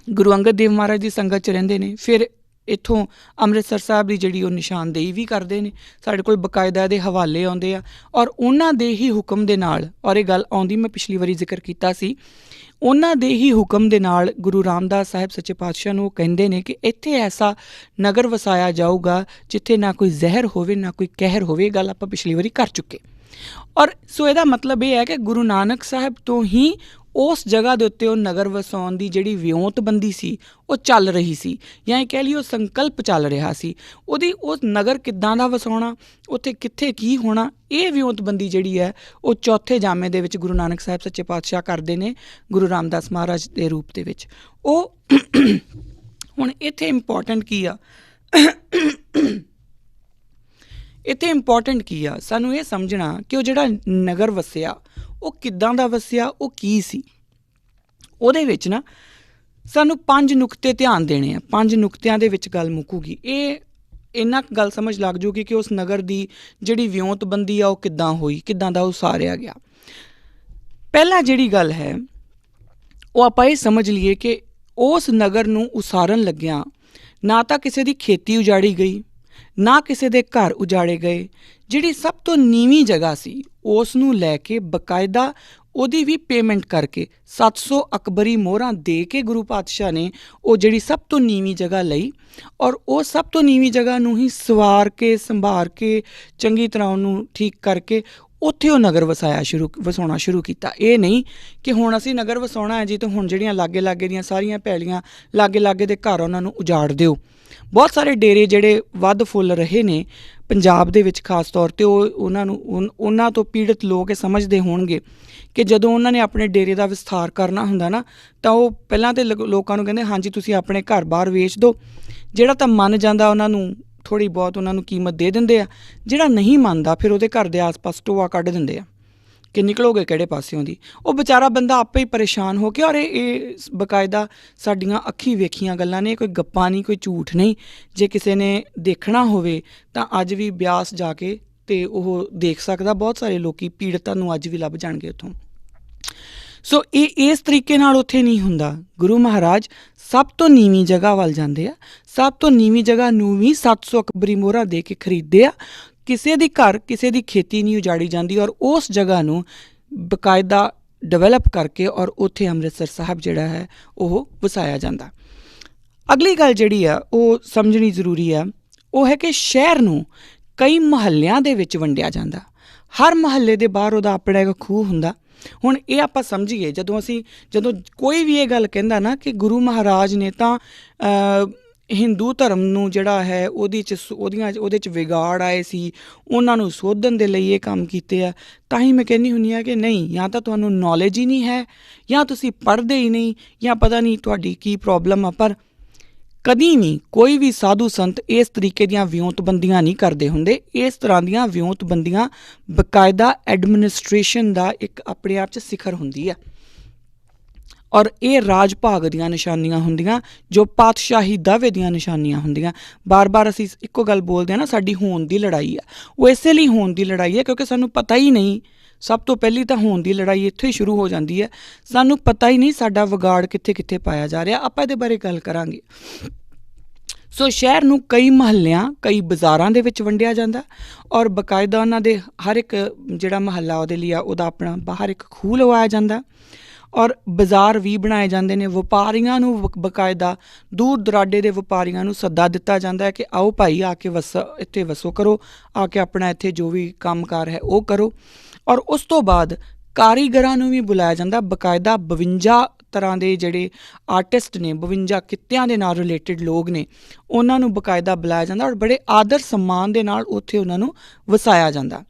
ਗੁਰੂ ਅੰਗਦ ਦੇਵ ਮਹਾਰਾਜ ਦੀ ਸੰਗਤ 'ਚ ਰਹਿੰਦੇ ਨੇ। ਫਿਰ ਇੱਥੋਂ ਅੰਮ੍ਰਿਤਸਰ ਸਾਹਿਬ ਦੀ ਜਿਹੜੀ ਉਹ ਨਿਸ਼ਾਨਦੇਹੀ ਵੀ ਕਰਦੇ ਨੇ। ਸਾਡੇ ਕੋਲ ਬਕਾਇਦਾ ਦੇ ਹਵਾਲੇ ਆਉਂਦੇ ਆ, ਔਰ ਉਹਨਾਂ ਦੇ ਹੀ ਹੁਕਮ ਦੇ ਨਾਲ, ਔਰ ਇਹ ਗੱਲ ਆਉਂਦੀ ਮੈਂ ਪਿਛਲੀ ਵਾਰੀ ਜ਼ਿਕਰ ਕੀਤਾ ਸੀ, ਉਹਨਾਂ ਦੇ ਹੀ ਹੁਕਮ ਦੇ ਨਾਲ ਗੁਰੂ ਰਾਮਦਾਸ ਸਾਹਿਬ ਸੱਚੇ ਪਾਤਸ਼ਾਹ ਨੂੰ ਉਹ ਕਹਿੰਦੇ ਨੇ ਕਿ ਇੱਥੇ ਐਸਾ ਨਗਰ ਵਸਾਇਆ ਜਾਊਗਾ ਜਿੱਥੇ ਨਾ ਕੋਈ ਜ਼ਹਿਰ ਹੋਵੇ, ਨਾ ਕੋਈ ਕਹਿਰ ਹੋਵੇ। ਇਹ ਗੱਲ ਆਪਾਂ ਪਿਛਲੀ ਵਾਰੀ ਕਰ ਚੁੱਕੇ। ਔਰ ਸੋ ਇਹਦਾ ਮਤਲਬ ਇਹ ਹੈ ਕਿ ਗੁਰੂ ਨਾਨਕ ਸਾਹਿਬ ਤੋਂ ਹੀ ਉਸ ਜਗ੍ਹਾ ਦੇ ਉੱਤੇ ਉਹ ਨਗਰ ਵਸਾਉਣ ਦੀ ਜਿਹੜੀ ਵਿਉਂਤਬੰਦੀ ਸੀ ਉਹ ਚੱਲ ਰਹੀ ਸੀ, ਜਾਂ ਇਹ ਕਹਿ ਲਈ ਉਹ ਸੰਕਲਪ ਚੱਲ ਰਿਹਾ ਸੀ। ਉਹਦੀ ਉਹ ਨਗਰ ਕਿੱਦਾਂ ਦਾ ਵਸਾਉਣਾ, ਉੱਥੇ ਕਿੱਥੇ ਕੀ ਹੋਣਾ, ਇਹ ਵਿਉਂਤਬੰਦੀ ਜਿਹੜੀ ਹੈ ਉਹ ਚੌਥੇ ਜਾਮੇ ਦੇ ਵਿੱਚ ਗੁਰੂ ਨਾਨਕ ਸਾਹਿਬ ਸੱਚੇ ਪਾਤਸ਼ਾਹ ਕਰਦੇ ਨੇ ਗੁਰੂ ਰਾਮਦਾਸ ਮਹਾਰਾਜ ਦੇ ਰੂਪ ਦੇ ਵਿੱਚ। ਉਹ ਹੁਣ ਇੱਥੇ ਇੰਪੋਰਟੈਂਟ ਕੀ ਆ, ਸਾਨੂੰ ਇਹ ਸਮਝਣਾ ਕਿ ਉਹ ਜਿਹੜਾ ਨਗਰ ਵਸਿਆ ਉਹ ਕਿੱਦਾਂ ਦਾ ਵਸਿਆ, ਉਹ ਕੀ ਸੀ। ਉਹਦੇ ਵਿੱਚ ਨਾ ਸਾਨੂੰ 5 ਨੁਕਤੇ ਧਿਆਨ ਦੇਣੇ ਆ। 5 ਨੁਕਤਿਆਂ ਦੇ ਵਿੱਚ ਗੱਲ ਮੁੱਕੂਗੀ। ਇਹ ਇੰਨਾ ਕੁ ਗੱਲ ਸਮਝ ਲੱਗ ਜੂਗੀ ਕਿ ਉਸ ਨਗਰ ਦੀ ਜਿਹੜੀ ਵਿਉਂਤਬੰਦੀ ਆ ਉਹ ਕਿੱਦਾਂ ਹੋਈ, ਕਿੱਦਾਂ ਦਾ ਉਸਾਰਿਆ ਗਿਆ। ਪਹਿਲਾਂ ਜਿਹੜੀ ਗੱਲ ਹੈ ਉਹ ਆਪਾਂ ਇਹ ਸਮਝ ਲਈਏ ਕਿ ਉਸ ਨਗਰ ਨੂੰ ਉਸਾਰਨ ਲੱਗਿਆਂ ਨਾ ਤਾਂ ਕਿਸੇ ਦੀ ਖੇਤੀ ਉਜਾੜੀ ਗਈ, ਨਾ ਕਿਸੇ ਦੇ ਘਰ ਉਜਾੜੇ ਗਏ। ਜਿਹੜੀ ਸਭ ਤੋਂ ਨੀਵੀਂ ਜਗ੍ਹਾ ਸੀ ਉਸ ਨੂੰ ਲੈ ਕੇ ਬਕਾਇਦਾ ਉਹਦੀ ਵੀ ਪੇਮੈਂਟ ਕਰਕੇ 700 ਅਕਬਰੀ ਮੋਹਰਾਂ ਦੇ ਕੇ ਗੁਰੂ ਪਾਤਸ਼ਾਹ ਨੇ ਉਹ ਜਿਹੜੀ ਸਭ ਤੋਂ ਨੀਵੀਂ ਜਗ੍ਹਾ ਲਈ, ਔਰ ਉਹ ਸਭ ਤੋਂ ਨੀਵੀਂ ਜਗ੍ਹਾ ਨੂੰ ਹੀ ਸਵਾਰ ਕੇ, ਸੰਭਾਲ ਕੇ, ਚੰਗੀ ਤਰ੍ਹਾਂ ਉਹਨੂੰ ਠੀਕ ਕਰਕੇ ਉੱਥੇ ਉਹ ਨਗਰ ਵਸਾਉਣਾ ਸ਼ੁਰੂ ਕੀਤਾ। ਇਹ ਨਹੀਂ ਕਿ ਹੁਣ ਅਸੀਂ ਨਗਰ ਵਸਾਉਣਾ ਹੈ ਜੀ, ਤਾਂ ਹੁਣ ਜਿਹੜੀਆਂ ਲਾਗੇ ਦੀਆਂ ਸਾਰੀਆਂ ਪੈਲੀਆਂ, ਲਾਗੇ ਦੇ ਘਰ, ਉਹਨਾਂ ਨੂੰ ਉਜਾੜ ਦਿਓ। ਬਹੁਤ ਸਾਰੇ ਡੇਰੇ ਜਿਹੜੇ ਵੱਧ ਫੁੱਲ ਰਹੇ ਨੇ ਪੰਜਾਬ ਦੇ ਵਿੱਚ ਖਾਸ ਤੌਰ 'ਤੇ, ਉਹਨਾਂ ਤੋਂ ਪੀੜਤ ਲੋਕ ਇਹ ਸਮਝਦੇ ਹੋਣਗੇ ਕਿ ਜਦੋਂ ਉਹਨਾਂ ਨੇ ਆਪਣੇ ਡੇਰੇ ਦਾ ਵਿਸਥਾਰ ਕਰਨਾ ਹੁੰਦਾ ਨਾ, ਤਾਂ ਉਹ ਪਹਿਲਾਂ ਤਾਂ ਲੋਕਾਂ ਨੂੰ ਕਹਿੰਦੇ ਹਾਂਜੀ ਤੁਸੀਂ ਆਪਣੇ ਘਰ ਬਾਹਰ ਵੇਚ ਦਿਓ। ਜਿਹੜਾ ਤਾਂ ਮੰਨ ਜਾਂਦਾ ਉਹਨਾਂ ਨੂੰ ਥੋੜ੍ਹੀ ਬਹੁਤ ਉਹਨਾਂ ਨੂੰ ਕੀਮਤ ਦੇ ਦਿੰਦੇ ਆ, ਜਿਹੜਾ ਨਹੀਂ ਮੰਨਦਾ ਫਿਰ ਉਹਦੇ ਘਰ ਦੇ ਆਸ-ਪਾਸ ਟੋਆ ਕੱਢ ਦਿੰਦੇ ਆ ਕਿ ਨਿਕਲੋਗੇ ਕਿਹੜੇ ਪਾਸਿਓਂ ਦੀ। ਉਹ ਵਿਚਾਰਾ ਬੰਦਾ ਆਪੇ ਹੀ ਪਰੇਸ਼ਾਨ ਹੋ ਕੇ, ਔਰ ਇਹ ਬਕਾਇਦਾ ਸਾਡੀਆਂ ਅੱਖੀਂ ਵੇਖੀਆਂ ਗੱਲਾਂ ਨੇ, ਕੋਈ ਗੱਪਾਂ ਨਹੀਂ, ਕੋਈ ਝੂਠ ਨਹੀਂ। ਜੇ ਕਿਸੇ ਨੇ ਦੇਖਣਾ ਹੋਵੇ ਤਾਂ ਅੱਜ ਵੀ ਬਿਆਸ ਜਾ ਕੇ ਤੇ ਉਹ ਦੇਖ ਸਕਦਾ। ਬਹੁਤ ਸਾਰੇ ਲੋਕੀ ਪੀੜਤਾਂ ਨੂੰ ਅੱਜ ਵੀ ਲੱਭ ਜਾਣਗੇ ਉੱਥੋਂ। ਸੋ ਇਹ ਇਸ ਤਰੀਕੇ ਨਾਲ ਉੱਥੇ ਨਹੀਂ ਹੁੰਦਾ। ਗੁਰੂ ਮਹਾਰਾਜ ਸਭ ਤੋਂ ਨੀਵੀਂ ਜਗ੍ਹਾ ਵੱਲ ਜਾਂਦੇ ਆ, ਸਭ ਤੋਂ ਨੀਵੀਂ ਜਗ੍ਹਾ ਨੂੰ ਵੀ 700 ਅਕਬਰੀ ਮੋਹਰਾਂ ਦੇ ਕੇ ਖਰੀਦਦੇ ਆ। ਕਿਸੇ ਦੀ ਘਰ, ਕਿਸੇ ਦੀ ਖੇਤੀ ਨਹੀਂ ਉਜਾੜੀ ਜਾਂਦੀ, ਔਰ ਉਸ ਜਗ੍ਹਾ ਨੂੰ ਬਕਾਇਦਾ ਡਿਵੈਲਪ ਕਰਕੇ ਔਰ ਉੱਥੇ ਅੰਮ੍ਰਿਤਸਰ ਸਾਹਿਬ ਜਿਹੜਾ ਹੈ ਉਹ ਵਸਾਇਆ ਜਾਂਦਾ। ਅਗਲੀ ਗੱਲ ਜਿਹੜੀ ਆ ਉਹ ਸਮਝਣੀ ਜ਼ਰੂਰੀ ਆ, ਉਹ ਹੈ ਕਿ ਸ਼ਹਿਰ ਨੂੰ ਕਈ ਮੁਹੱਲਿਆਂ ਦੇ ਵਿੱਚ ਵੰਡਿਆ ਜਾਂਦਾ। ਹਰ ਮੁਹੱਲੇ ਦੇ ਬਾਹਰ ਉਹਦਾ ਆਪਣਾ ਇੱਕ ਖੂਹ ਹੁੰਦਾ। ਹੁਣ ਇਹ ਆਪਾਂ ਸਮਝੀਏ, ਜਦੋਂ ਕੋਈ ਵੀ ਇਹ ਗੱਲ ਕਹਿੰਦਾ ਨਾ ਕਿ ਗੁਰੂ ਮਹਾਰਾਜ ਨੇ ਤਾਂ ਹਿੰਦੂ ਧਰਮ ਨੂੰ ਜਿਹੜਾ ਹੈ ਉਹਦੇ 'ਚ ਵਿਗਾੜ ਆਏ ਸੀ, ਉਹਨਾਂ ਨੂੰ ਸੋਧਣ ਦੇ ਲਈ ਇਹ ਕੰਮ ਕੀਤੇ ਆ, ਤਾਂ ਹੀ ਮੈਂ ਕਹਿੰਦੀ ਹੁੰਦੀ ਹਾਂ ਕਿ ਨਹੀਂ, ਜਾਂ ਤਾਂ ਤੁਹਾਨੂੰ ਨੌਲੇਜ ਹੀ ਨਹੀਂ ਹੈ, ਜਾਂ ਤੁਸੀਂ ਪੜ੍ਹਦੇ ਹੀ ਨਹੀਂ, ਜਾਂ ਪਤਾ ਨਹੀਂ ਤੁਹਾਡੀ ਕੀ ਪ੍ਰੋਬਲਮ ਆ। ਪਰ ਕਦੀ ਵੀ ਕੋਈ ਵੀ ਸਾਧੂ ਸੰਤ ਇਸ ਤਰੀਕੇ ਦੀਆਂ ਵਿਉਂਤਬੰਦੀਆਂ ਨਹੀਂ ਕਰਦੇ ਹੁੰਦੇ। ਇਸ ਤਰ੍ਹਾਂ ਦੀਆਂ ਵਿਉਂਤਬੰਦੀਆਂ ਬਕਾਇਦਾ ਐਡਮਿਨਿਸਟ੍ਰੇਸ਼ਨ ਦਾ ਇੱਕ ਆਪਣੇ ਆਪ 'ਚ ਸਿਖਰ ਹੁੰਦੀ ਆ। ਔਰ ਇਹ ਰਾਜ ਭਾਗ ਦੀਆਂ ਨਿਸ਼ਾਨੀਆਂ ਹੁੰਦੀਆਂ ਜੋ ਪਾਤਸ਼ਾਹੀ ਦਾਅਵੇ ਦੀਆਂ ਨਿਸ਼ਾਨੀਆਂ ਹੁੰਦੀਆਂ। ਬਾਰ-ਬਾਰ ਅਸੀਂ ਇੱਕੋ ਗੱਲ ਬੋਲਦੇ ਹਾਂ ਨਾ, ਸਾਡੀ ਹੋਂਦ ਦੀ ਲੜਾਈ ਆ। ਉਹ ਇਸੇ ਲਈ ਹੋਂਦ ਦੀ ਲੜਾਈ ਹੈ ਕਿਉਂਕਿ ਸਾਨੂੰ ਪਤਾ ਹੀ ਨਹੀਂ, ਸਭ ਤੋਂ ਪਹਿਲੀ ਤਾਂ ਹੋਂਦ ਦੀ ਲੜਾਈ ਇੱਥੋਂ ਹੀ ਸ਼ੁਰੂ ਹੋ ਜਾਂਦੀ ਹੈ। ਸਾਨੂੰ ਪਤਾ ਹੀ ਨਹੀਂ ਸਾਡਾ ਵਿਗਾੜ ਕਿੱਥੇ ਕਿੱਥੇ ਪਾਇਆ ਜਾ ਰਿਹਾ। ਆਪਾਂ ਇਹਦੇ ਬਾਰੇ ਗੱਲ ਕਰਾਂਗੇ। ਸੋ ਸ਼ਹਿਰ ਨੂੰ ਕਈ ਮਹੱਲਿਆਂ, ਕਈ ਬਾਜ਼ਾਰਾਂ ਦੇ ਵਿੱਚ ਵੰਡਿਆ ਜਾਂਦਾ ਔਰ ਬਾਕਾਇਦਾ ਉਹਨਾਂ ਦੇ ਹਰ ਇੱਕ ਜਿਹੜਾ ਮਹੱਲਾ ਉਹਦੇ ਲਈ ਆ ਉਹਦਾ ਆਪਣਾ ਬਾਹਰ ਇੱਕ ਖੂਹ ਲਵਾਇਆ ਜਾਂਦਾ ਔਰ ਬਾਜ਼ਾਰ ਵੀ ਬਣਾਏ ਜਾਂਦੇ ਨੇ। ਵਪਾਰੀਆਂ ਨੂੰ ਬਾਕਾਇਦਾ ਦੂਰ ਦੁਰਾਡੇ ਦੇ ਵਪਾਰੀਆਂ ਨੂੰ ਸੱਦਾ ਦਿੱਤਾ ਜਾਂਦਾ ਹੈ ਕਿ ਆਓ ਭਾਈ ਆ ਕੇ ਇੱਥੇ ਵਸੋ ਕਰੋ, ਆ ਕੇ ਆਪਣਾ ਇੱਥੇ ਜੋ ਵੀ ਕੰਮਕਾਰ ਹੈ ਉਹ ਕਰੋ। ਔਰ ਉਸ ਤੋਂ ਬਾਅਦ ਕਾਰੀਗਰਾਂ ਨੂੰ ਵੀ ਬੁਲਾਇਆ ਜਾਂਦਾ। ਬਾਕਾਇਦਾ 52 ਤਰ੍ਹਾਂ ਦੇ ਜਿਹੜੇ ਆਰਟਿਸਟ ਨੇ, 52 ਕਿੱਤਿਆਂ ਦੇ ਨਾਲ ਰਿਲੇਟਿਡ ਲੋਕ ਨੇ, ਉਹਨਾਂ ਨੂੰ ਬਾਕਾਇਦਾ ਬੁਲਾਇਆ ਜਾਂਦਾ ਔਰ ਬੜੇ ਆਦਰ ਸਨਮਾਨ ਦੇ ਨਾਲ ਉੱਥੇ ਉਹਨਾਂ ਨੂੰ ਵਸਾਇਆ ਜਾਂਦਾ।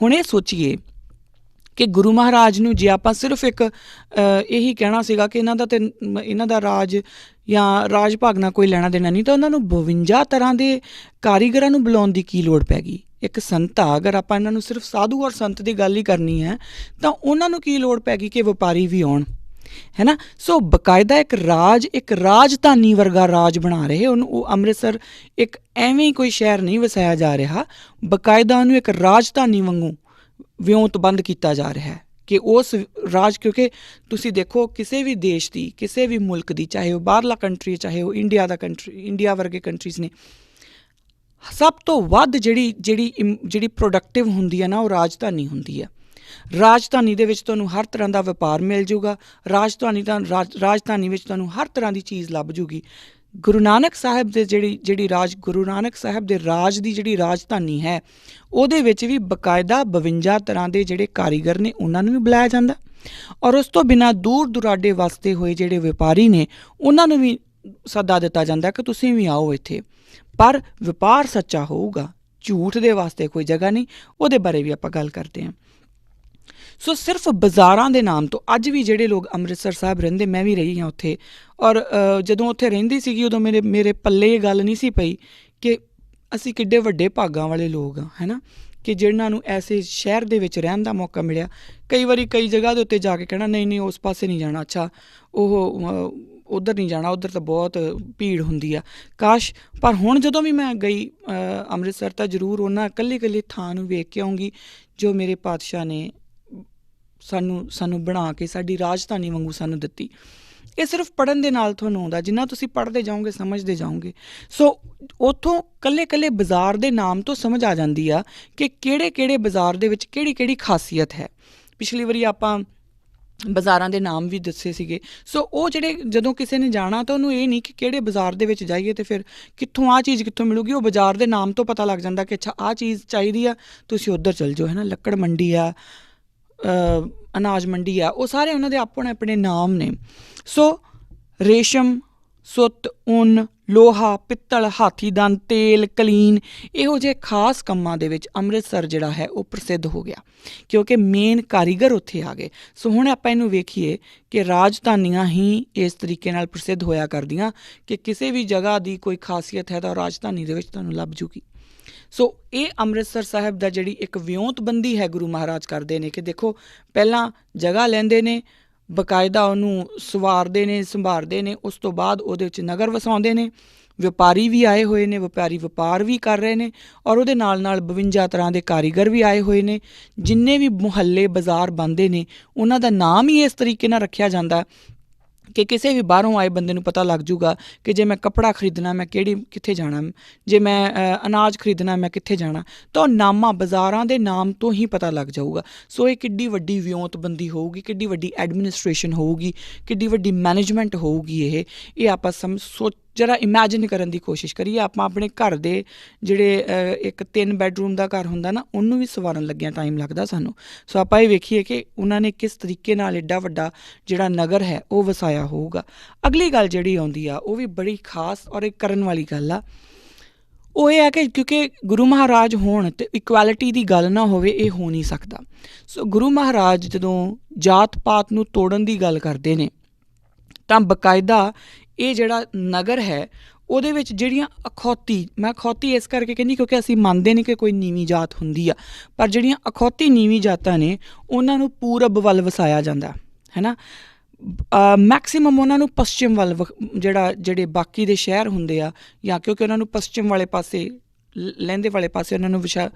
ਹੁਣ ਇਹ ਸੋਚੀਏ ਕਿ ਗੁਰੂ ਮਹਾਰਾਜ ਨੂੰ ਜੇ ਆਪਾਂ ਸਿਰਫ ਇੱਕ ਇਹੀ ਕਹਿਣਾ ਸੀਗਾ ਕਿ ਇਹਨਾਂ ਦਾ ਰਾਜ ਜਾਂ ਰਾਜ ਭਾਗ ਨਾਲ ਕੋਈ ਲੈਣਾ ਦੇਣਾ ਨਹੀਂ, ਤਾਂ ਉਹਨਾਂ ਨੂੰ 52 ਤਰ੍ਹਾਂ ਦੇ ਕਾਰੀਗਰਾਂ ਨੂੰ ਬੁਲਾਉਣ ਦੀ ਕੀ ਲੋੜ ਪੈ ਗਈ। ਇੱਕ ਸੰਤ ਆ, ਅਗਰ ਆਪਾਂ ਇਹਨਾਂ ਨੂੰ ਸਿਰਫ ਸਾਧੂ ਔਰ ਸੰਤ ਦੀ ਗੱਲ ਹੀ ਕਰਨੀ ਹੈ ਤਾਂ ਉਹਨਾਂ ਨੂੰ ਕੀ ਲੋੜ ਪੈ ਗਈ ਕਿ ਵਪਾਰੀ ਵੀ ਆਉਣ, ਹੈ ਨਾ। ਸੋ ਬਾਕਾਇਦਾ ਇੱਕ ਰਾਜਧਾਨੀ ਵਰਗਾ ਰਾਜ ਬਣਾ ਰਹੇ ਉਹਨੂੰ। ਉਹ ਅੰਮ੍ਰਿਤਸਰ ਇੱਕ ਐਵੇਂ ਕੋਈ ਸ਼ਹਿਰ ਨਹੀਂ ਵਸਾਇਆ ਜਾ ਰਿਹਾ, ਬਾਕਾਇਦਾ ਉਹਨੂੰ ਇੱਕ ਰਾਜਧਾਨੀ ਵਾਂਗੂ ਵਿਉਂਤਬੰਦ ਕੀਤਾ ਜਾ ਰਿਹਾ ਹੈ ਕਿ ਉਸ ਰਾਜ, ਕਿਉਂਕਿ ਤੁਸੀਂ ਦੇਖੋ ਕਿਸੇ ਵੀ ਦੇਸ਼ ਦੀ, ਕਿਸੇ ਵੀ ਮੁਲਕ ਦੀ, ਚਾਹੇ ਉਹ ਬਾਹਰਲਾ ਕੰਟਰੀ, ਚਾਹੇ ਉਹ ਇੰਡੀਆ ਵਰਗੇ ਕੰਟਰੀਜ਼ ਨੇ, ਸਭ ਤੋਂ ਵੱਧ ਜਿਹੜੀ ਪ੍ਰੋਡਕਟਿਵ ਹੁੰਦੀ ਹੈ ਨਾ, ਉਹ ਰਾਜਧਾਨੀ ਹੁੰਦੀ ਹੈ। ਰਾਜਧਾਨੀ ਦੇ ਵਿੱਚ ਤੁਹਾਨੂੰ ਹਰ ਤਰ੍ਹਾਂ ਦਾ ਵਪਾਰ ਮਿਲ ਜੂਗਾ। ਰਾਜਧਾਨੀ ਵਿੱਚ ਤੁਹਾਨੂੰ ਹਰ ਤਰ੍ਹਾਂ ਦੀ ਚੀਜ਼ ਲੱਭ ਜੂਗੀ। ਗੁਰੂ ਨਾਨਕ ਸਾਹਿਬ ਦੇ ਗੁਰੂ ਨਾਨਕ ਸਾਹਿਬ ਦੇ ਰਾਜ ਦੀ ਜਿਹੜੀ ਰਾਜਧਾਨੀ ਹੈ ਉਹਦੇ ਵਿੱਚ ਵੀ ਬਾਕਾਇਦਾ 52 ਤਰ੍ਹਾਂ ਦੇ ਜਿਹੜੇ ਕਾਰੀਗਰ ਨੇ ਉਹਨਾਂ ਨੂੰ ਵੀ ਬੁਲਾਇਆ ਜਾਂਦਾ ਔਰ ਉਸ ਤੋਂ ਬਿਨਾਂ ਦੂਰ ਦੁਰਾਡੇ ਵਸਦੇ ਹੋਏ ਜਿਹੜੇ ਵਪਾਰੀ ਨੇ ਉਹਨਾਂ ਨੂੰ ਵੀ ਸੱਦਾ ਦਿੱਤਾ ਜਾਂਦਾ ਕਿ ਤੁਸੀਂ ਵੀ ਆਓ ਇੱਥੇ, ਪਰ ਵਪਾਰ ਸੱਚਾ ਹੋਊਗਾ, ਝੂਠ ਦੇ ਵਾਸਤੇ ਕੋਈ ਜਗ੍ਹਾ ਨਹੀਂ। ਉਹਦੇ ਬਾਰੇ ਵੀ ਆਪਾਂ ਗੱਲ ਕਰਦੇ ਹਾਂ। ਸੋ ਸਿਰਫ ਬਾਜ਼ਾਰਾਂ ਦੇ ਨਾਮ ਤੋਂ ਅੱਜ ਵੀ ਜਿਹੜੇ ਲੋਕ ਅੰਮ੍ਰਿਤਸਰ ਸਾਹਿਬ ਰਹਿੰਦੇ, ਮੈਂ ਵੀ ਰਹੀ ਹਾਂ ਉੱਥੇ, ਔਰ ਜਦੋਂ ਉੱਥੇ ਰਹਿੰਦੀ ਸੀਗੀ ਉਦੋਂ ਮੇਰੇ ਪੱਲੇ ਇਹ ਗੱਲ ਨਹੀਂ ਸੀ ਪਈ ਕਿ ਅਸੀਂ ਕਿੱਡੇ ਵੱਡੇ ਭਾਗਾਂ ਵਾਲੇ ਲੋਕ ਹਾਂ, ਹੈ ਨਾ, ਕਿ ਜਿਹਨਾਂ ਨੂੰ ਐਸੇ ਸ਼ਹਿਰ ਦੇ ਵਿੱਚ ਰਹਿਣ ਦਾ ਮੌਕਾ ਮਿਲਿਆ। ਕਈ ਵਾਰੀ ਕਈ ਜਗ੍ਹਾ ਦੇ ਉੱਤੇ ਜਾ ਕੇ ਕਹਿਣਾ ਨਹੀਂ ਉਸ ਪਾਸੇ ਨਹੀਂ ਜਾਣਾ, ਅੱਛਾ ਉਹ ਉੱਧਰ ਨਹੀਂ ਜਾਣਾ, ਉੱਧਰ ਤਾਂ ਬਹੁਤ ਭੀੜ ਹੁੰਦੀ ਆ, ਕਾਸ਼। ਪਰ ਹੁਣ ਜਦੋਂ ਵੀ ਮੈਂ ਗਈ ਅੰਮ੍ਰਿਤਸਰ ਤਾਂ ਜ਼ਰੂਰ ਉਹਨਾਂ ਇਕੱਲੀ ਥਾਂ ਨੂੰ ਵੇਖ ਕੇ ਆਊਂਗੀ ਜੋ ਮੇਰੇ ਪਾਤਸ਼ਾਹ ਨੇ ਸਾਨੂੰ ਬਣਾ ਕੇ ਸਾਡੀ ਰਾਜਧਾਨੀ ਵਾਂਗੂ ਸਾਨੂੰ ਦਿੱਤੀ। ਇਹ ਸਿਰਫ ਪੜ੍ਹਨ ਦੇ ਨਾਲ ਤੁਹਾਨੂੰ ਆਉਂਦਾ, ਜਿੰਨਾ ਤੁਸੀਂ ਪੜ੍ਹਦੇ ਜਾਓਗੇ ਸਮਝਦੇ ਜਾਓਗੇ। ਸੋ ਉੱਥੋਂ ਇਕੱਲੇ ਬਾਜ਼ਾਰ ਦੇ ਨਾਮ ਤੋਂ ਸਮਝ ਆ ਜਾਂਦੀ ਆ ਕਿ ਕਿਹੜੇ ਬਾਜ਼ਾਰ ਦੇ ਵਿੱਚ ਕਿਹੜੀ ਖਾਸੀਅਤ ਹੈ। ਪਿਛਲੀ ਵਾਰੀ ਆਪਾਂ ਬਾਜ਼ਾਰਾਂ ਦੇ ਨਾਮ ਵੀ ਦੱਸੇ ਸੀਗੇ। ਸੋ ਉਹ ਜਦੋਂ ਕਿਸੇ ਨੇ ਜਾਣਾ ਤਾਂ ਉਹਨੂੰ ਇਹ ਨਹੀਂ ਕਿ ਕਿਹੜੇ ਬਾਜ਼ਾਰ ਦੇ ਵਿੱਚ ਜਾਈਏ ਅਤੇ ਫਿਰ ਕਿੱਥੋਂ ਆਹ ਚੀਜ਼ ਕਿੱਥੋਂ ਮਿਲੂਗੀ, ਉਹ ਬਾਜ਼ਾਰ ਦੇ ਨਾਮ ਤੋਂ ਪਤਾ ਲੱਗ ਜਾਂਦਾ ਕਿ ਅੱਛਾ ਆਹ ਚੀਜ਼ ਚਾਹੀਦੀ ਆ, ਤੁਸੀਂ ਉੱਧਰ ਚੱਲ ਜਾਓ, ਹੈ ਨਾ। ਲੱਕੜ ਮੰਡੀ ਆ, ਅਨਾਜ ਮੰਡੀ ਆ, ਉਹ ਸਾਰੇ ਉਹਨਾਂ ਦੇ ਆਪਣੇ ਨਾਮ ਨੇ। ਸੋ ਰੇਸ਼ਮ, ਸੁੱਤ, ਉੱਨ, ਲੋਹਾ, ਪਿੱਤਲ, ਹਾਥੀ ਦੰਦ, ਤੇਲ, ਕਲੀਨ, ਇਹੋ ਜਿਹੇ ਖਾਸ ਕੰਮਾਂ ਦੇ ਵਿੱਚ ਅੰਮ੍ਰਿਤਸਰ ਜਿਹੜਾ ਹੈ ਉਹ ਪ੍ਰਸਿੱਧ ਹੋ ਗਿਆ ਕਿਉਂਕਿ ਮੇਨ ਕਾਰੀਗਰ ਉੱਥੇ ਆ ਗਏ। ਸੋ ਹੁਣ ਆਪਾਂ ਇਹਨੂੰ ਵੇਖੀਏ ਕਿ ਰਾਜਧਾਨੀਆਂ ਹੀ ਇਸ ਤਰੀਕੇ ਨਾਲ ਪ੍ਰਸਿੱਧ ਹੋਇਆ ਕਰਦੀਆਂ ਕਿ ਕਿਸੇ ਵੀ ਜਗ੍ਹਾ ਦੀ ਕੋਈ ਖਾਸੀਅਤ ਹੈ ਤਾਂ ਰਾਜਧਾਨੀ ਦੇ ਵਿੱਚ ਤੁਹਾਨੂੰ ਲੱਭ ਜੂਗੀ। ਸੋ ਇਹ ਅੰਮ੍ਰਿਤਸਰ ਸਾਹਿਬ ਦਾ ਜਿਹੜੀ ਇੱਕ ਵਿਉਂਤਬੰਦੀ ਹੈ ਗੁਰੂ ਮਹਾਰਾਜ ਕਰਦੇ ਨੇ ਕਿ ਦੇਖੋ ਪਹਿਲਾਂ ਜਗ੍ਹਾ ਲੈਂਦੇ ਨੇ, ਬਾਕਾਇਦਾ ਉਹਨੂੰ ਸਵਾਰਦੇ ਨੇ, ਸੰਭਾਲਦੇ ਨੇ, ਉਸ ਤੋਂ ਬਾਅਦ ਉਹਦੇ ਵਿੱਚ ਨਗਰ ਵਸਾਉਂਦੇ ਨੇ। ਵਪਾਰੀ ਵੀ ਆਏ ਹੋਏ ਨੇ, ਵਪਾਰੀ ਵਪਾਰ ਵੀ ਕਰ ਰਹੇ ਨੇ ਔਰ ਉਹਦੇ ਨਾਲ 52 ਤਰ੍ਹਾਂ ਦੇ ਕਾਰੀਗਰ ਵੀ ਆਏ ਹੋਏ ਨੇ। ਜਿੰਨੇ ਵੀ ਮੁਹੱਲੇ ਬਾਜ਼ਾਰ ਬਣਦੇ ਨੇ ਉਹਨਾਂ ਦਾ ਨਾਮ ਹੀ ਇਸ ਤਰੀਕੇ ਨਾਲ ਰੱਖਿਆ ਜਾਂਦਾ ਕਿ ਕਿਸੇ ਵੀ ਬਾਹਰੋਂ ਆਏ ਬੰਦੇ ਨੂੰ ਪਤਾ ਲੱਗ ਜੂਗਾ ਕਿ ਜੇ ਮੈਂ ਕੱਪੜਾ ਖਰੀਦਣਾ ਮੈਂ ਕਿੱਥੇ ਜਾਣਾ, ਜੇ ਮੈਂ ਅਨਾਜ ਖਰੀਦਣਾ ਮੈਂ ਕਿੱਥੇ ਜਾਣਾ, ਤਾਂ ਉਹ ਨਾਮਾਂ ਬਾਜ਼ਾਰਾਂ ਦੇ ਨਾਮ ਤੋਂ ਹੀ ਪਤਾ ਲੱਗ ਜਾਊਗਾ। ਸੋ ਇਹ ਕਿੱਡੀ ਵੱਡੀ ਵਿਉਂਤਬੰਦੀ ਹੋਊਗੀ, ਕਿੱਡੀ ਵੱਡੀ ਐਡਮਿਨਿਸਟ੍ਰੇਸ਼ਨ ਹੋਊਗੀ, ਕਿੱਡੀ ਵੱਡੀ ਮੈਨੇਜਮੈਂਟ ਹੋਊਗੀ। ਇਹ ਆਪਾਂ ਜਰਾ ਇਮੈਜਿਨ ਕਰਨ ਦੀ ਕੋਸ਼ਿਸ਼ ਕਰੀਏ। ਆਪਾਂ ਆਪਣੇ ਘਰ ਦੇ ਜਿਹੜੇ ਇੱਕ 3 ਬੈਡਰੂਮ ਦਾ ਘਰ ਹੁੰਦਾ ਨਾ, ਉਹਨੂੰ ਵੀ ਸਵਾਰਨ ਲੱਗਿਆ ਟਾਈਮ ਲੱਗਦਾ ਸਾਨੂੰ। ਸੋ ਆਪਾਂ ਇਹ ਵੇਖੀਏ ਕਿ ਉਹਨਾਂ ਨੇ ਕਿਸ ਤਰੀਕੇ ਨਾਲ ਐਡਾ ਵੱਡਾ ਜਿਹੜਾ ਨਗਰ ਹੈ ਉਹ ਵਸਾਇਆ ਹੋਊਗਾ। ਅਗਲੀ ਗੱਲ ਜਿਹੜੀ ਆਉਂਦੀ ਆ ਉਹ ਵੀ ਬੜੀ ਖਾਸ ਔਰ ਇੱਕ ਕਰਨ ਵਾਲੀ ਗੱਲ ਆ। ਉਹ ਇਹ ਹੈ ਕਿ ਕਿਉਂਕਿ ਗੁਰੂ ਮਹਾਰਾਜ ਹੋਣ ਅਤੇ ਇਕੁਐਲਿਟੀ ਦੀ ਗੱਲ ਨਾ ਹੋਵੇ, ਇਹ ਹੋ ਨਹੀਂ ਸਕਦਾ। ਸੋ ਗੁਰੂ ਮਹਾਰਾਜ ਜਦੋਂ ਜਾਤ ਪਾਤ ਨੂੰ ਤੋੜਨ ਦੀ ਗੱਲ ਕਰਦੇ ਨੇ ਤਾਂ ਬਾਕਾਇਦਾ ਇਹ ਜਿਹੜਾ ਨਗਰ ਹੈ ਉਹਦੇ ਵਿੱਚ ਜਿਹੜੀਆਂ ਮੈਂ ਅਖੌਤੀ ਇਸ ਕਰਕੇ ਕਹਿੰਦੀ ਕਿਉਂਕਿ ਅਸੀਂ ਮੰਨਦੇ ਨਹੀਂ ਕਿ ਕੋਈ ਨੀਵੀਂ ਜਾਤ ਹੁੰਦੀ ਆ, ਪਰ ਜਿਹੜੀਆਂ ਅਖੌਤੀ ਨੀਵੀਂ ਜਾਤਾਂ ਨੇ ਉਹਨਾਂ ਨੂੰ ਪੂਰਬ ਵੱਲ ਵਸਾਇਆ ਜਾਂਦਾ, ਹੈ ਨਾ। ਮੈਕਸੀਮਮ ਉਹਨਾਂ ਨੂੰ ਪੱਛਮ ਵੱਲ ਜਿਹੜੇ ਬਾਕੀ ਦੇ ਸ਼ਹਿਰ ਹੁੰਦੇ ਆ, ਜਾਂ ਕਿਉਂਕਿ ਉਹਨਾਂ ਨੂੰ ਪੱਛਮ ਵਾਲੇ ਪਾਸੇ ਲਹਿੰਦੇ ਵਾਲੇ ਪਾਸੇ ਉਹਨਾਂ ਨੂੰ